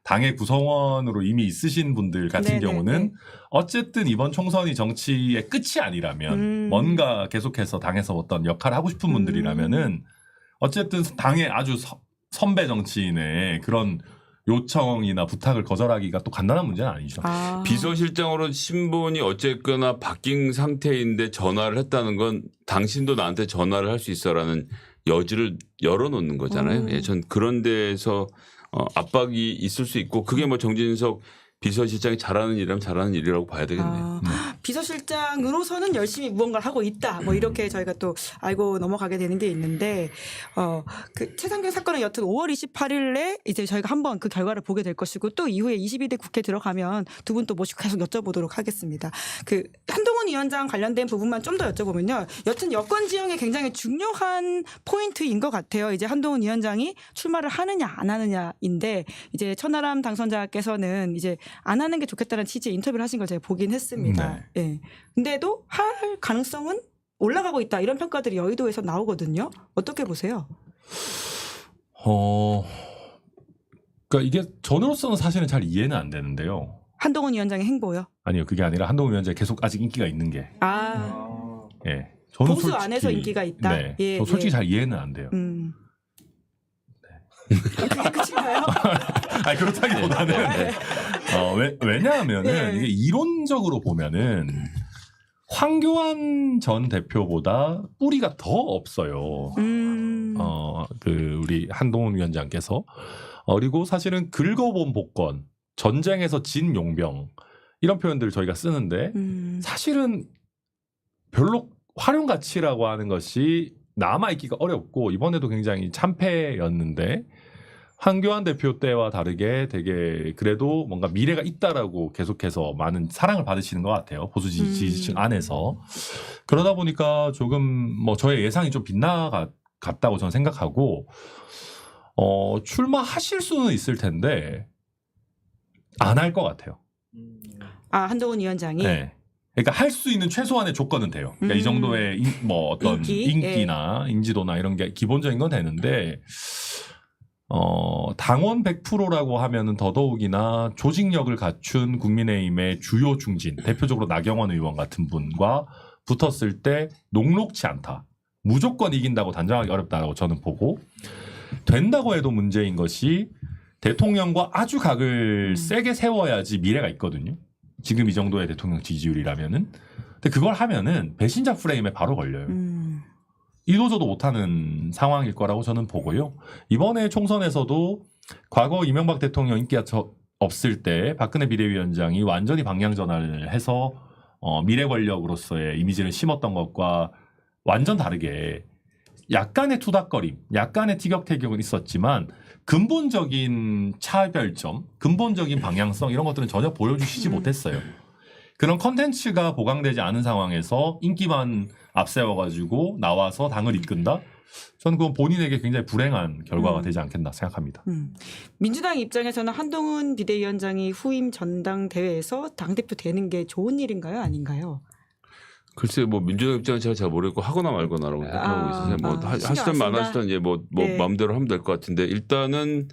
당의 구성원으로 이미 있으신 분들 같은 네네네. 경우는 어쨌든 이번 총선이 정치의 끝이 아니라면 뭔가 계속해서 당에서 어떤 역할을 하고 싶은 분들이라면은 어쨌든 당의 아주 선배 정치인의 그런 요청이나 부탁을 거절하기가 또 간단한 문제는 아니죠. 비서실장으로 신분이 어쨌거나 바뀐 상태인데 전화를 했다는 건 당신도 나한테 전화를 할 수 있어라는 여지를 열어놓는 거잖아요. 예, 전 그런 데에서 압박이 있을 수 있고 그게 뭐 정진석 비서실장이 잘하는 일이라면 잘하는 일이라고 봐야 되겠네요. 비서실장으로서는 열심히 무언가를 하고 있다. 뭐 이렇게 저희가 또 알고 넘어가게 되는 게 있는데 그 최상경 사건은 여튼 5월 28일에 이제 저희가 한번 그 결과를 보게 될 것이고 또 이후에 22대 국회 들어가면 두 분 또 모시고 계속 여쭤보도록 하겠습니다. 그 한동훈 위원장 관련된 부분만 좀 더 여쭤보면요. 여튼 여권 지형에 굉장히 중요한 포인트인 것 같아요. 이제 한동훈 위원장이 출마를 하느냐 안 하느냐인데 이제 천하람 당선자께서는 이제 안 하는 게 좋겠다는 취지의 인터뷰를 하신 걸 제가 보긴 했습니다. 예. 근데도 할 가능성은 올라가고 있다. 이런 평가들이 여의도에서 나오거든요. 어떻게 보세요? 그러니까 이게 저로서는 사실은 잘 이해는 안 되는데요. 한동훈 위원장의 행보요? 아니요, 그게 아니라 한동훈 위원장이 계속 아직 인기가 있는 게. 예. 저는 보수 솔직히, 안에서 인기가 있다. 네. 예, 저 솔직히 잘 이해는 안 돼요. 그게 끝인가요? 그렇다기보다는 왜냐하면은 이게 이론적으로 보면은 황교안 전 대표보다 뿌리가 더 없어요. 그 우리 한동훈 위원장께서 그리고 사실은 긁어본 복권, 전쟁에서 진 용병 이런 표현들을 저희가 쓰는데 사실은 별로 활용 가치라고 하는 것이 남아있기가 어렵고 이번에도 굉장히 참패였는데 황교안 대표 때와 다르게 되게 그래도 뭔가 미래가 있다라고 계속해서 많은 사랑을 받으시는 것 같아요. 보수 지지층 안에서. 그러다 보니까 조금 뭐 저의 예상이 좀 빗나갔다고 저는 생각하고 출마하실 수는 있을 텐데 안 할 것 같아요. 한동훈 위원장이? 네. 그러니까 할 수 있는 최소한의 조건은 돼요. 그러니까 이 정도의 뭐 어떤 인기나 인지도나 이런 게 기본적인 건 되는데 당원 100%라고 하면은 더더욱이나 조직력을 갖춘 국민의힘의 주요 중진, 대표적으로 나경원 의원 같은 분과 붙었을 때 녹록치 않다. 무조건 이긴다고 단정하기 어렵다고 저는 보고 된다고 해도 문제인 것이 대통령과 아주 각을 세게 세워야지 미래가 있거든요. 지금 이 정도의 대통령 지지율이라면은. 근데 그걸 하면은 배신자 프레임에 바로 걸려요. 이도저도 못하는 상황일 거라고 저는 보고요. 이번에 총선에서도 과거 이명박 대통령 인기가 없을 때 박근혜 비대위원장이 완전히 방향 전환을 해서 미래 권력으로서의 이미지를 심었던 것과 완전 다르게 약간의 투닥거림, 약간의 티격태격은 있었지만 근본적인 차별점, 근본적인 방향성 이런 것들은 전혀 보여주시지 못했어요. 그런 컨텐츠가 보강되지 않은 상황에서 인기만 앞세워가지고 나와서 당을 이끈다? 저는 그건 본인에게 굉장히 불행한 결과가 되지 않겠나 생각합니다. 민주당 입장에서는 한동훈 비대위원장이 후임 전당대회에서 당대표 되는 게 좋은 일인가요? 아닌가요? 글쎄 뭐 민주당 입장은 제가 잘 모르겠고 하거나 말거나라고 생각하고 있어서 뭐 신경 하시든 안 안 쓴다? 하시든 이제 뭐 네. 마음대로 하면 될 것 같은데 일단은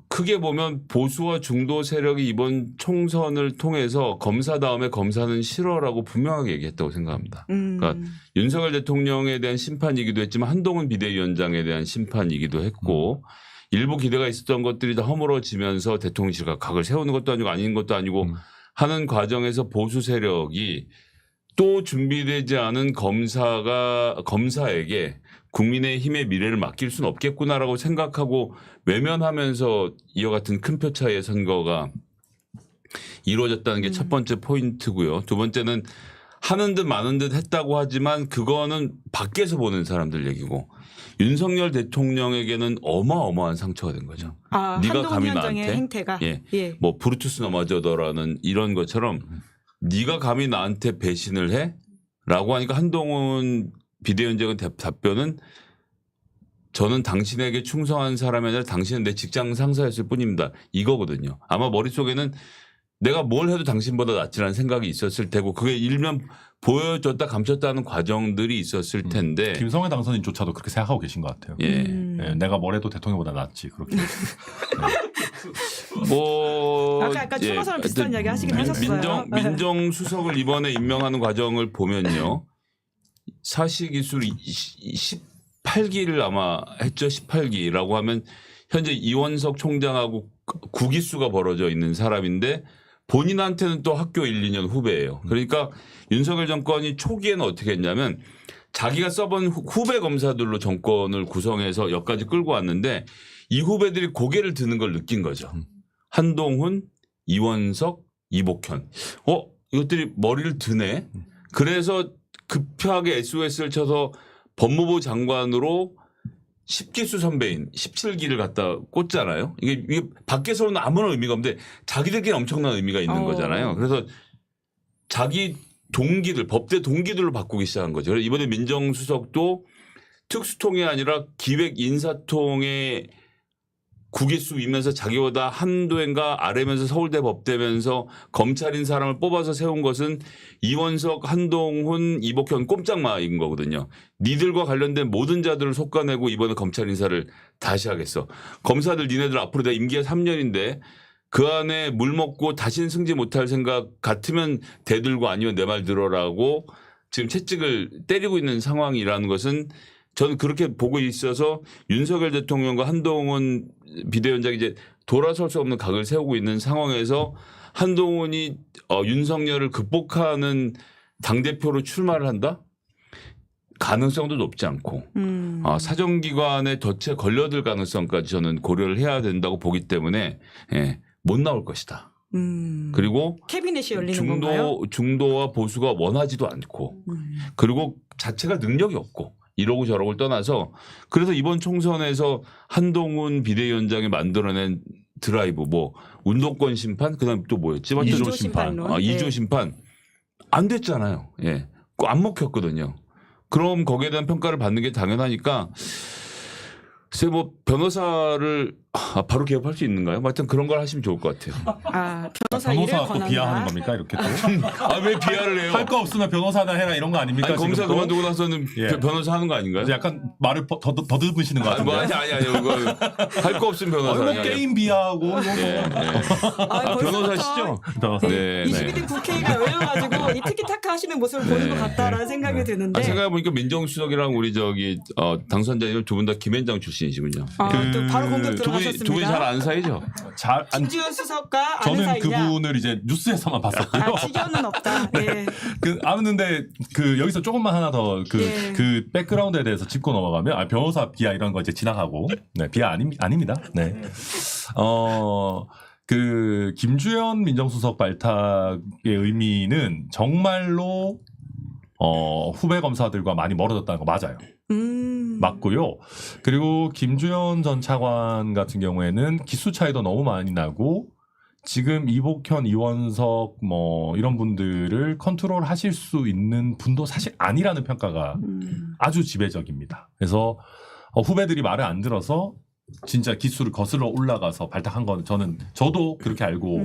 크게 보면 보수와 중도 세력이 이번 총선을 통해서 검사 다음에 검사는 싫어라고 분명하게 얘기했다고 생각합니다. 그러니까 윤석열 대통령에 대한 심판이기도 했지만 한동훈 비대위원장에 대한 심판이기도 했고 일부 기대가 있었던 것들이 다 허물어지면서 대통령실과 각을 세우는 것도 아니고 아닌 것도 아니고 하는 과정에서 보수 세력이 또 준비되지 않은 검사에게 국민의힘의 미래를 맡길 수는 없겠구나라고 생각하고 외면하면서 이와 같은 큰 표 차이의 선거가 이루어졌다는 게 첫 번째 포인트고요. 두 번째는 하는 듯 마는 듯 했다고 하지만 그거는 밖에서 보는 사람들 얘기고 윤석열 대통령에게는 어마어마한 상처가 된 거죠. 네가 감히 위원장의 나한테 행태가 예. 뭐 브루투스 너마저더라는 이런 것처럼 네가 감히 나한테 배신을 해? 라고 하니까 한동훈 비대위원장의 답변은 저는 당신에게 충성한 사람이 아니라 당신은 내 직장 상사였을 뿐입니다. 이거거든요. 아마 머릿속에는 내가 뭘 해도 당신보다 낫지라는 생각이 있었을 테고 그게 일면 보여줬다 감췄다는 과정들이 있었을 텐데 김성회 당선인조차도 그렇게 생각하고 계신 것 같아요. 예. 예, 내가 뭘 해도 대통령보다 낫지 그렇게. 뭐 아까 약간 추모사랑 비슷한 이야기 하시긴 하셨어요. 민정수석을 이번에 임명하는 과정을 보면요. 사시기술 18기를 아마 했죠. 18기라고 하면 현재 이원석 총장하고 구기수가 벌어져 있는 사람인데 본인한테는 또 학교 1, 2년 후배예요. 그러니까 윤석열 정권이 초기에는 어떻게 했냐면 자기가 써본 후배 검사들로 정권을 구성해서 여기까지 끌고 왔는데 이 후배들이 고개를 드는 걸 느낀 거죠. 한동훈, 이원석, 이복현. 이것들이 머리를 드네. 그래서 급하게 SOS를 쳐서 법무부 장관으로 10기수 선배인 17기를 갖다 꽂잖아요. 이게 밖에서는 아무런 의미가 없는데 자기들끼리 엄청난 의미가 있는 거잖아요. 그래서 자기 동기들, 법대 동기들로 바꾸기 시작한 거죠. 그래서 이번에 민정수석도 특수통이 아니라 기획 인사통의 구기수이면서 자기보다 한두 해인가 아래면서 서울대 법대면서 검찰인 사람을 뽑아서 세운 것은 이원석, 한동훈, 이복현 꼼짝마인 거거든요. 니들과 관련된 모든 자들을 솎아내고 이번에 검찰 인사를 다시 하겠어. 검사들 니네들 앞으로 내 임기가 3년인데 그 안에 물 먹고 다시는 승지 못할 생각 같으면 대들고 아니면 내 말 들어라고 지금 채찍을 때리고 있는 상황이라는 것은 저는 그렇게 보고 있어서 윤석열 대통령과 한동훈 비대위원장이 이제 돌아설 수 없는 각을 세우고 있는 상황에서 한동훈이 윤석열을 극복하는 당대표로 출마를 한다? 가능성도 높지 않고 사정기관의 덫에 걸려들 가능성까지 저는 고려를 해야 된다고 보기 때문에 못 나올 것이다. 그리고 캐비넷이 열리는 건가요? 중도와 보수가 원하지도 않고 그리고 자체가 능력이 없고 이러고 저러고를 떠나서 그래서 이번 총선에서 한동훈 비대위원장이 만들어낸 드라이브 뭐 운동권 심판 그다음 또 뭐였지? 2조 심판론. 2조 심판 안 됐잖아요. 예. 안 먹혔거든요. 그럼 거기에 대한 평가를 받는 게 당연하니까 글쎄 뭐 변호사를 바로 개업할 수 있는가요? 하여튼 그런 걸 하시면 좋을 것 같아요. 변호사 일을 변호사 또 권한다. 비하하는 겁니까 이렇게 또? 왜 비하를 해요? 할 거 없으면 변호사나 해라 이런 거 아닙니까? 아니, 검사 지금 또? 그만두고 나서는 예. 변호사 하는 거 아닌가요? 이제 약간 말을 더듬으시는 것 같은데. 뭐 아니 할 거 없으면 변호사. 뭐 게임 비하하고 뭐. 변호사시죠? 변호사. 네. 22대 국회의가 열려가지고 이 티키타카 하시는 모습을 보는 것 같다라는 생각이 드는데. 생각해보니까 민정수석이랑 우리 당선자님 두 분 다 김현장 출신이시군요. 또 바로 공격 두 분이 들어가셨습니다. 잘 안 사이죠? 김주현 수석과 아는 저는 사이냐? 그분을 이제 뉴스에서만 봤었고요. 직연은 없다. 네. 아는데 여기서 조금만 하나 더 그 백그라운드에 대해서 짚고 넘어가면 변호사 비하 이런 거 이제 지나가고 비하 아닙니다. 네. 김주현 민정수석 발탁의 의미는 정말로 후배 검사들과 많이 멀어졌다는 거 맞아요. 맞고요. 그리고 김주현 전 차관 같은 경우에는 기수 차이도 너무 많이 나고 지금 이복현, 이원석 뭐 이런 분들을 컨트롤 하실 수 있는 분도 사실 아니라는 평가가 아주 지배적입니다. 그래서 후배들이 말을 안 들어서 진짜 기수를 거슬러 올라가서 발탁한 건 저도 그렇게 알고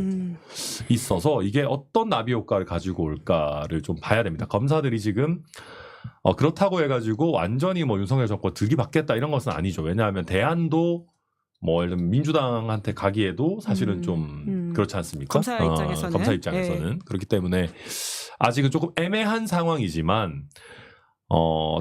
있어서 이게 어떤 나비 효과를 가지고 올까를 좀 봐야 됩니다. 검사들이 지금 그렇다고 해가지고 완전히 뭐 윤석열 정권 들기받겠다 이런 것은 아니죠. 왜냐하면 대안도 뭐 예를 들면 민주당한테 가기에도 사실은 좀 그렇지 않습니까? 검사 입장에서는. 검사 입장에서는 그렇기 때문에 아직은 조금 애매한 상황이지만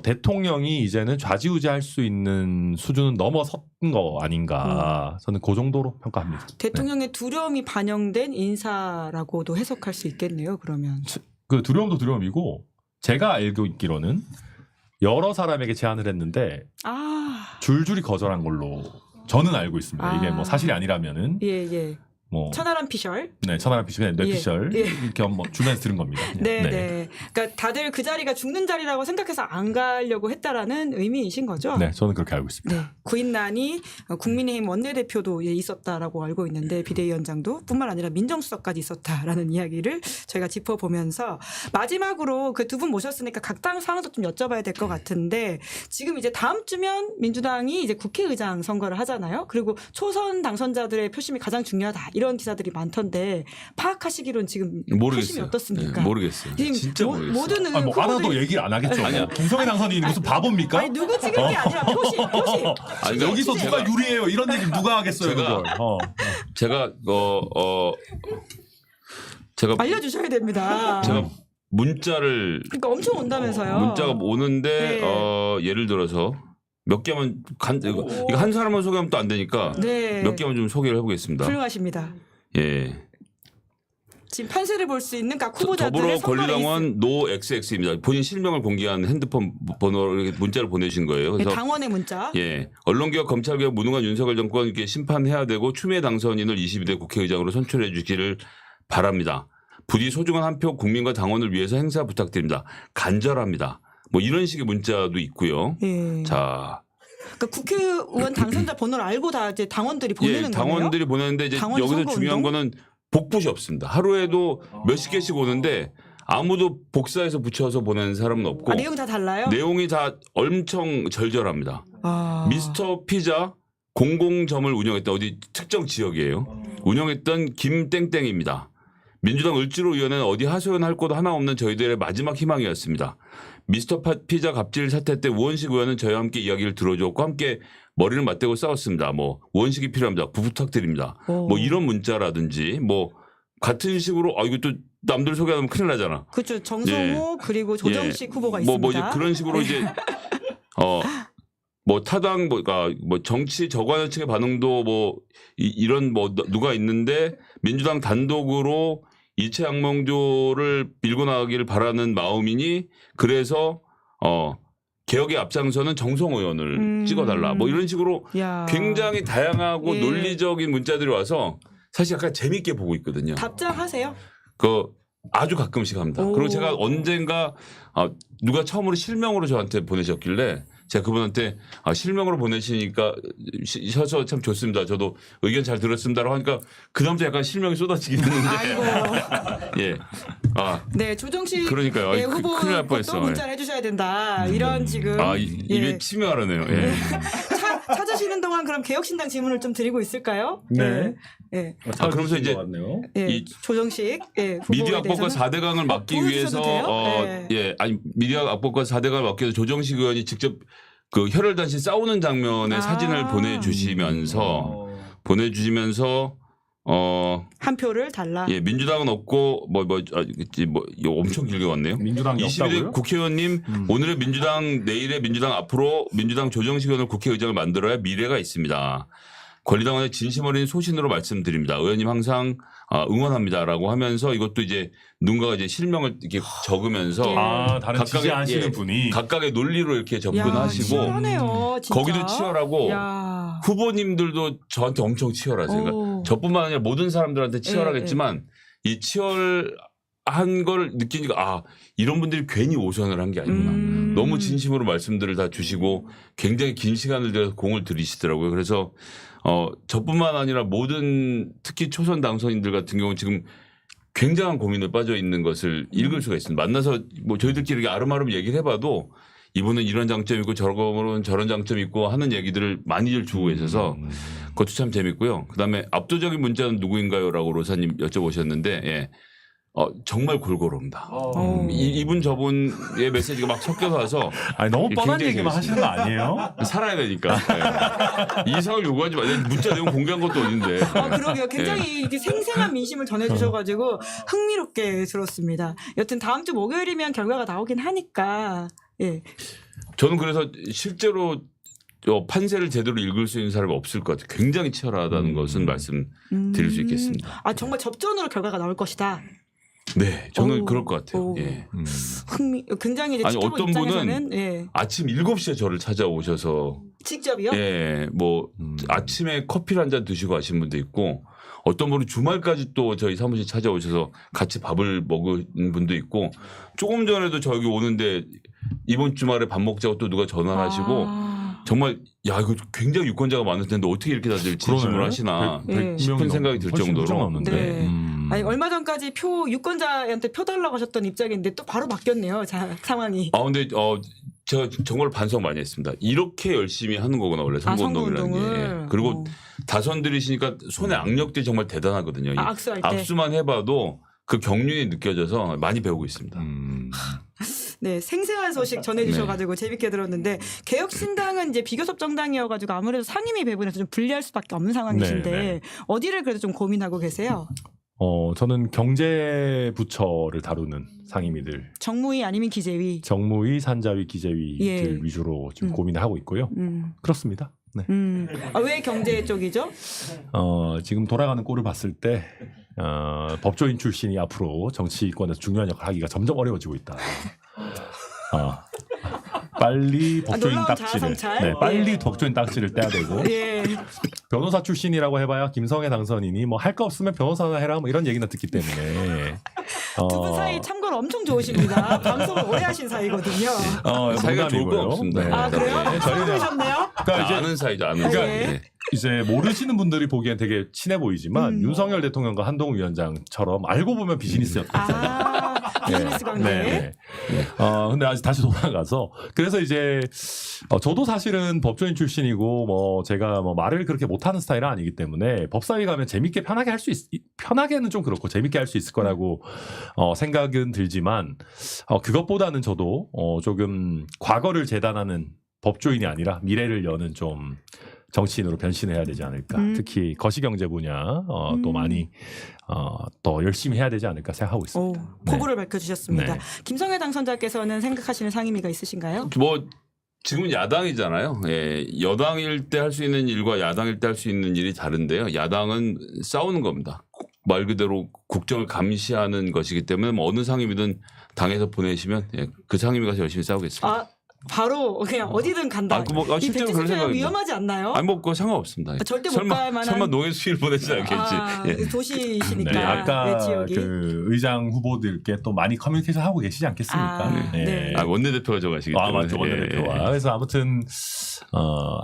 대통령이 이제는 좌지우지할 수 있는 수준은 넘어선 거 아닌가 저는 그 정도로 평가합니다. 대통령의 두려움이 반영된 인사라고도 해석할 수 있겠네요. 그러면 그 두려움도 두려움이고 제가 알고 있기로는 여러 사람에게 제안을 했는데 줄줄이 거절한 걸로 저는 알고 있습니다. 이게 뭐 사실이 아니라면은 뭐 천하람 피셜. 네, 천하람 피셜, 뇌피셜 이렇게 한번 주변에서 들은 겁니다. 네. 그러니까 다들 그 자리가 죽는 자리라고 생각해서 안 가려고 했다라는 의미이신 거죠? 네, 저는 그렇게 알고 있습니다. 네, 구인난이 국민의힘 원내대표도 있었다라고 알고 있는데 비대위원장도 뿐만 아니라 민정수석까지 있었다라는 이야기를 저희가 짚어보면서 마지막으로 그 두 분 모셨으니까 각 당 상황도 좀 여쭤봐야 될 것 같은데 지금 이제 다음 주면 민주당이 이제 국회의장 선거를 하잖아요. 그리고 초선 당선자들의 표심이 가장 중요하다. 이런 기사들이 많던데 파악하시기로는 지금 표심이 어떻습니까? 모르겠어요. 진짜 모르겠어요. 모든 뭐 알아도 얘기를 안 하겠죠. 아니야. 김성애 당선인이 무슨 바보입니까? 아니 누구 찍은 게 아니라 표심. 아니, 여기서 누가 유리해요? 이런 얘기 누가 하겠어요? 제가 알려주셔야 됩니다. 제가 문자를 그러니까 엄청 온다면서요. 문자가 오는데 예를 들어서 몇 개만 이거 한 사람만 소개하면 또 안 되니까 몇 개만 좀 소개를 해보겠습니다. 훌륭하십니다. 예. 지금 판세를 볼 수 있는 각 후보자들의 더불어 선거 레이스. 권리당원 노XX입니다. 본인 실명을 공개한 핸드폰 번호로 이렇게 문자를 보내신 거예요. 그래서 당원의 문자. 예, 언론개혁, 검찰개혁, 무능한 윤석열 정권 이렇게 심판해야 되고 추미애 당선인을 22대 국회의장으로 선출해 주시기를 바랍니다. 부디 소중한 한 표 국민과 당원을 위해서 행사 부탁드립니다. 간절합니다. 뭐 이런 식의 문자도 있고요. 자, 그러니까 국회의원 당선자 번호를 알고 다 이제 당원들이 보내는 거예요. 당원들이 보내는데 이제 여기서 중요한 거는 복붙이 없습니다. 하루에도 몇십 개씩 오는데 아무도 복사해서 붙여서 보내는 사람은 없고 내용 다 달라요? 내용이 다 엄청 절절합니다. 미스터 피자 공공점을 운영했던 어디 특정 지역이에요. 운영했던 김땡땡입니다. 민주당 을지로 의원은 어디 하소연할 곳 하나 없는 저희들의 마지막 희망이었습니다. 미스터 피자 갑질 사태 때 우원식 의원은 저희와 함께 이야기를 들어줬고 함께 머리를 맞대고 싸웠습니다. 뭐 우원식이 필요합니다. 부탁드립니다. 뭐 이런 문자라든지 뭐 같은 식으로 이거 또 남들 소개하면 큰일 나잖아. 그렇죠. 정성호 그리고 조정식 후보가 있습니다. 뭐 이제 그런 식으로 이제 뭐 타당 뭐 정치 저관여층의 반응도 뭐 이런 뭐 누가 있는데 민주당 단독으로 이채 양명조를 밀고 나가기를 바라는 마음이니 그래서 개혁의 앞장서는 정성호 의원을 찍어달라 뭐 이런 식으로 굉장히 다양하고 논리적인 문자들이 와서 사실 약간 재밌게 보고 있거든요. 답장하세요? 아주 가끔씩 합니다. 그리고 제가 언젠가 누가 처음으로 실명으로 저한테 보내셨길래 제가 그분한테 실명으로 보내시니까 셔서 참 좋습니다. 저도 의견 잘 들었습니다라고 하니까 그다음부터 약간 실명이 쏟아지긴 했는데. 예. 네, 조정식 그러니까요. 큰일 날 뻔했어. 또 문자를 해주셔야 된다. 이런 지금. 입에 침이 마르네요. 예. 찾으시는 동안 그럼 개혁신당 질문을 좀 드리고 있을까요? 네. 그러면서 이제 이 조정식 미디어 악법과 4대강을 막기 위해서 미디어 악법과 4대강을 막기 위해서 조정식 의원이 직접 그 혈혈단신 싸우는 장면의 사진을 보내주시면서 한 표를 달라. 예, 민주당은 없고 이거 엄청 길게 왔네요. 민주당이 22대 없다고요? 국회의원님 오늘의 민주당 내일의 민주당 앞으로 민주당 조정식 의원을 국회의장을 만들어야 미래가 있습니다. 권리당원의 진심 어린 소신으로 말씀드립니다. 의원님 항상 응원합니다라고 하면서 이것도 이제 누군가가 이제 실명을 이렇게 적으면서 다른 지지하시는 분이 각각의 논리로 이렇게 접근하시고 치열하네요, 진짜. 거기도 치열하고 후보님들도 저한테 엄청 치열하세요. 그러니까 저뿐만 아니라 모든 사람들한테 치열하겠지만 이 치열한 한 걸 느끼니까 아 이런 분들이 괜히 오선을 한 게 아니구나. 너무 진심으로 말씀들을 다 주시고 굉장히 긴 시간을 들여서 공을 들이시더라고요. 그래서 저뿐만 아니라 모든 특히 초선 당선인들 같은 경우는 지금 굉장한 고민에 빠져 있는 것을 읽을 수가 있습니다. 만나서 뭐 저희들끼리 이렇게 아름아름 얘기를 해봐도 이분은 이런 장점이 있고 저런 장점이 있고 하는 얘기들을 많이들 주고 계셔서 그것도 참 재밌고요. 그다음에 압도적인 문자는 누구인가요?라고 로사님 여쭤보셨는데 예. 정말 골고루 옵니다. 이분 저분의 메시지가 막 섞여서 와서 아니 너무 뻔한 굉장히 얘기만 하시는 거 아니에요? 살아야 되니까 예. 이상을 요구하지 마세요. 문자 내용 공개한 것도 아닌데. 그러게요. 굉장히 이렇게 생생한 민심을 전해주셔가지고 흥미롭게 들었습니다. 여튼 다음 주 목요일이면 결과가 나오긴 하니까. 예. 저는 그래서 실제로 판세를 제대로 읽을 수 있는 사람이 없을 것 같아요. 굉장히 치열하다는 것은 말씀드릴 수 있겠습니다. 정말 접전으로 결과가 나올 것이다. 네, 저는 그럴 것 같아요. 예. 굉장히 이제 아니 지켜본 어떤 입장에서는 분은 예. 아침 7시에 저를 찾아오셔서 직접이요? 예, 뭐 아침에 커피를 한 잔 드시고 가신 분도 있고 어떤 분은 주말까지 또 저희 사무실 찾아오셔서 같이 밥을 먹은 분도 있고 조금 전에도 저기 오는데 이번 주말에 밥 먹자고 또 누가 전화를 하시고 정말 야 이거 굉장히 유권자가 많을 텐데 어떻게 이렇게 다들 진심을 하시나 싶은 생각이 들 정도로. 네. 아니 얼마 전까지 유권자한테 표 달라고 하셨던 입장인데 또 바로 바뀌었네요. 상황이. 근데 제가 정말 반성 많이 했습니다. 이렇게 열심히 하는 거구나 원래 선거운동이라는 게. 예. 그리고 다선 들이시니까 손에 악력들이 정말 대단하거든요. 악수할 때. 악수만 해봐도 그 경륜이 느껴져서 많이 배우고 있습니다. 네, 생생한 소식 전해주셔가지고 재밌게 들었는데 개혁신당은 이제 비교섭 정당이어가지고 아무래도 상임위 배분에서 좀 불리할 수밖에 없는 상황이신데 네. 어디를 그래도 좀 고민하고 계세요? 저는 경제부처를 다루는 상임위들, 정무위 아니면 기재위? 정무위, 산자위, 기재위들 예. 위주로 좀 고민을 하고 있고요. 그렇습니다. 네. 왜 경제 쪽이죠? 지금 돌아가는 꼴을 봤을 때 법조인 출신이 앞으로 정치권에서 중요한 역할을 하기가 점점 어려워지고 있다. 빨리 법조인 놀라운 딱지를, 자아성찰? 네, 빨리 예. 법조인 딱지를 떼야 되고 예. 변호사 출신이라고 해봐야 김성애 당선인이 뭐 할 거 없으면 변호사나 해라 뭐 이런 얘기나 듣기 때문에 두 분 사이 참고로 엄청 좋으십니다. 방송을 오래 하신 사이거든요. 사이가 좋을 건 농담이고요. 없습니다. 네. 아 그래요? 네, 저희는 그러셨네요? 그러니까 이제 아는 사이죠, 아는 사이. 예. 이제 모르시는 분들이 보기엔 되게 친해 보이지만 윤석열 대통령과 한동훈 위원장처럼 알고 보면 비즈니스였다. 비즈니스 관계. 근데 아직 다시 돌아가서 그래서 이제 저도 사실은 법조인 출신이고 뭐 제가 뭐 말을 그렇게 못하는 스타일은 아니기 때문에 법사위 가면 재밌게 편하게 할 수 편하게는 좀 그렇고 재밌게 할 수 있을 거라고 생각은 들지만 그것보다는 저도 조금 과거를 재단하는 법조인이 아니라 미래를 여는 좀 정치인으로 변신해야 되지 않을까. 특히 거시경제 분야 또 많이 더 열심히 해야 되지 않을까 생각하고 있습니다. 포부를 밝혀주셨습니다. 네. 김성애 당선자께서는 생각하시는 상임위가 있으신가요? 뭐 지금은 야당이잖아요. 예, 여당일 때 할 수 있는 일과 야당일 때 할 수 있는 일이 다른데요. 야당은 싸우는 겁니다. 말 그대로 국정을 감시하는 것이기 때문에 뭐 어느 상임위든 당에서 보내시면 그 상임위 가서 열심히 싸우겠습니다. 바로 그냥 어디든 간다. 이 실제로 그런 생각 위험하지 않나요? 아니 뭐 그거 상관없습니다. 절대 못 갈 만한. 설마 농해수위를 보내지 않겠지. 도시이시니까. 네, 아까 지역이. 그 의장 후보들께 또 많이 커뮤니케이션 하고 계시지 않겠습니까? 네. 원내대표가 저가시기 때문에. 맞죠, 원내대표와. 그래서 아무튼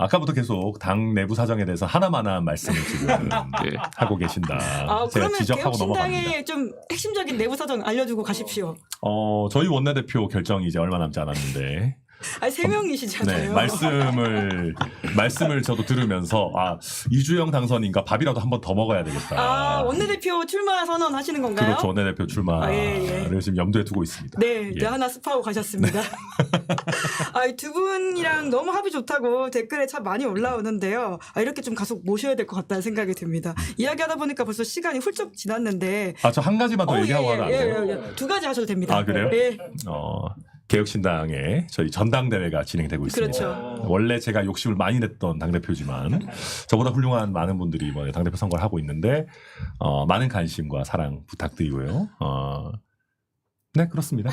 아까부터 계속 당 내부 사정에 대해서 하나만한 말씀을 지금 하고 계신다. 제가 그러면 지적하고 넘어갑니다. 개혁신당의 좀 핵심적인 내부 사정 알려주고 가십시오. 저희 원내대표 결정이 이제 얼마 남지 않았는데. 세 명이시잖아요. 네, 말씀을 저도 들으면서 이주영 당선인가 밥이라도 한 번 더 먹어야 되겠다. 원내대표 출마 선언하시는 건가요? 그렇죠. 원내대표 출마를 지금 염두에 두고 있습니다. 네, 하나 스파하고 가셨습니다. 두 분이랑 너무 합이 좋다고 댓글에 참 많이 올라오는데요. 이렇게 좀 가속 모셔야 될 것 같다는 생각이 듭니다. 이야기하다 보니까 벌써 시간이 훌쩍 지났는데. 저 한 가지만 더 얘기하고 하면 안 돼요? 두 가지 하셔도 됩니다. 그래요? 네. 개혁신당에 저희 전당대회가 진행되고 있습니다. 그렇죠. 원래 제가 욕심을 많이 냈던 당대표지만 저보다 훌륭한 많은 분들이 이번에 당대표 선거를 하고 있는데 많은 관심과 사랑 부탁드리고요. 네, 그렇습니다.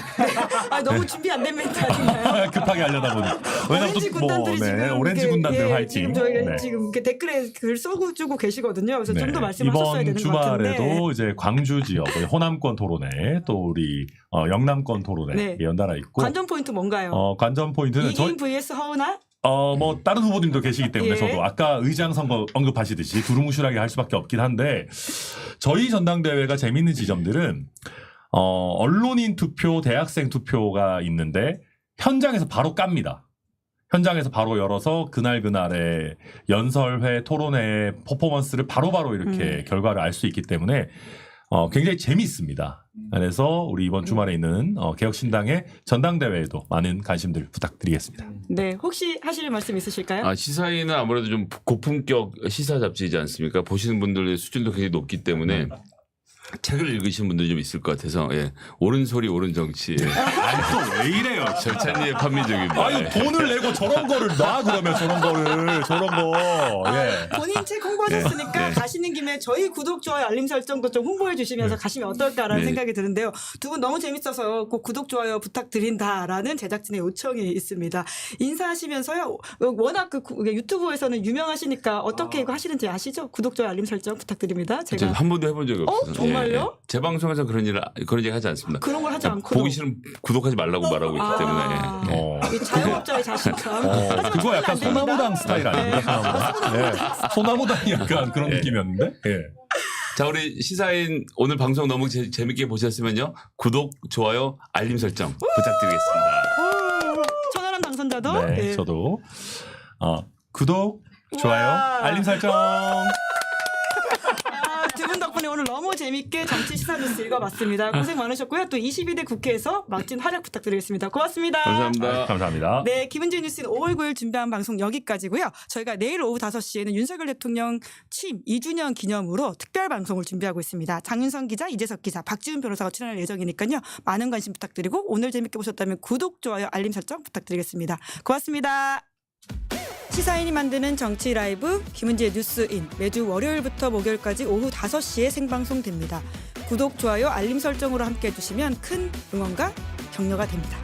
너무 준비 안 된 멘트 아닌가요? 급하게 하려다 보니. 왜냐면 오렌지 군단들이 지금 오렌지 이렇게, 군단들 예, 화이팅. 지금 저희가 네. 지금 이렇게 댓글에 글 써주고 계시거든요. 그래서 좀 더 네. 말씀하셨어야 이번 되는 것 같은데. 주말에도 이제 광주 지역, 호남권 토론회, 또 우리 영남권 토론회 네. 연달아 있고. 관전 포인트 뭔가요? 관전 포인트는 이기인 vs 허은하? 뭐 다른 후보님도 계시기 때문에 예. 저도 아까 의장 선거 언급하시듯이 두루뭉실하게 할 수밖에 없긴 한데 저희 전당대회가 재밌는 지점들은 언론인 투표, 대학생 투표가 있는데 현장에서 바로 깝니다. 현장에서 바로 열어서 그날그날의 연설회, 토론회 퍼포먼스를 바로바로 이렇게 결과를 알 수 있기 때문에 굉장히 재미있습니다. 그래서 우리 이번 주말에 있는 개혁신당의 전당대회에도 많은 관심들 부탁드리겠습니다. 네, 혹시 하실 말씀 있으실까요? 시사인은 아무래도 좀 고품격 시사 잡지이지 않습니까? 보시는 분들의 수준도 굉장히 높기 때문에 책을 읽으신 분들이 좀 있을 것 같아서 예. 옳은 소리 옳은 정치 예. 아니 또 왜 이래요? 절찬리에 판미적입니다. 아유 예. 돈을 내고 저런 거를 놔 그러면 저런 거 예. 본인 책 홍보하셨으니까 네. 가시는 김에 저희 구독, 좋아요, 알림 설정도 좀 홍보해 주시면서 가시면 어떨까라는 네. 생각이 드는데요. 두 분 너무 재밌어서 꼭 구독, 좋아요 부탁드린다라는 제작진의 요청이 있습니다. 인사하시면서요. 워낙 유튜브에서는 유명하시니까 어떻게 이거 하시는지 아시죠? 구독, 좋아요, 알림 설정 부탁드립니다. 제가 제가 한 번도 해본 적이 없어서 정말요? 제 방송에서 그런 얘기 하지 않습니다. 그런 걸 하지 않고 보기 싫으면 구독하지 말라고 말하고 있기 때문에 예. 이 자영업자의 자신감. 그거 약간 소나무당 스타일 아닙니까? 소나무당이 약간 그런 느낌이었는데. 예. 자, 우리 시사인 오늘 방송 너무 재밌게 보셨으면요. 구독, 좋아요, 알림 설정 부탁드리겠습니다. 천하람 당선자도 네, 예. 저도 구독, 좋아요, 우와. 알림 설정. 두 분 덕분에 오늘 너무 재밌게 정치 시사 뉴스 읽어봤습니다. 고생 많으셨고요. 또 22대 국회에서 멋진 활약 부탁드리겠습니다. 고맙습니다. 감사합니다. 감사합니다. 네, 김은지 뉴스는 5월 9일 준비한 방송 여기까지고요. 저희가 내일 오후 5시에는 윤석열 대통령 취임 2주년 기념으로 특별 방송을 준비하고 있습니다. 장윤성 기자, 이재석 기자, 박지훈 변호사가 출연할 예정이니까요. 많은 관심 부탁드리고 오늘 재밌게 보셨다면 구독, 좋아요, 알림 설정 부탁드리겠습니다. 고맙습니다. 시사인이 만드는 정치 라이브 김은지의 뉴스인 매주 월요일부터 목요일까지 오후 5시에 생방송됩니다. 구독, 좋아요, 알림 설정으로 함께해 주시면 큰 응원과 격려가 됩니다.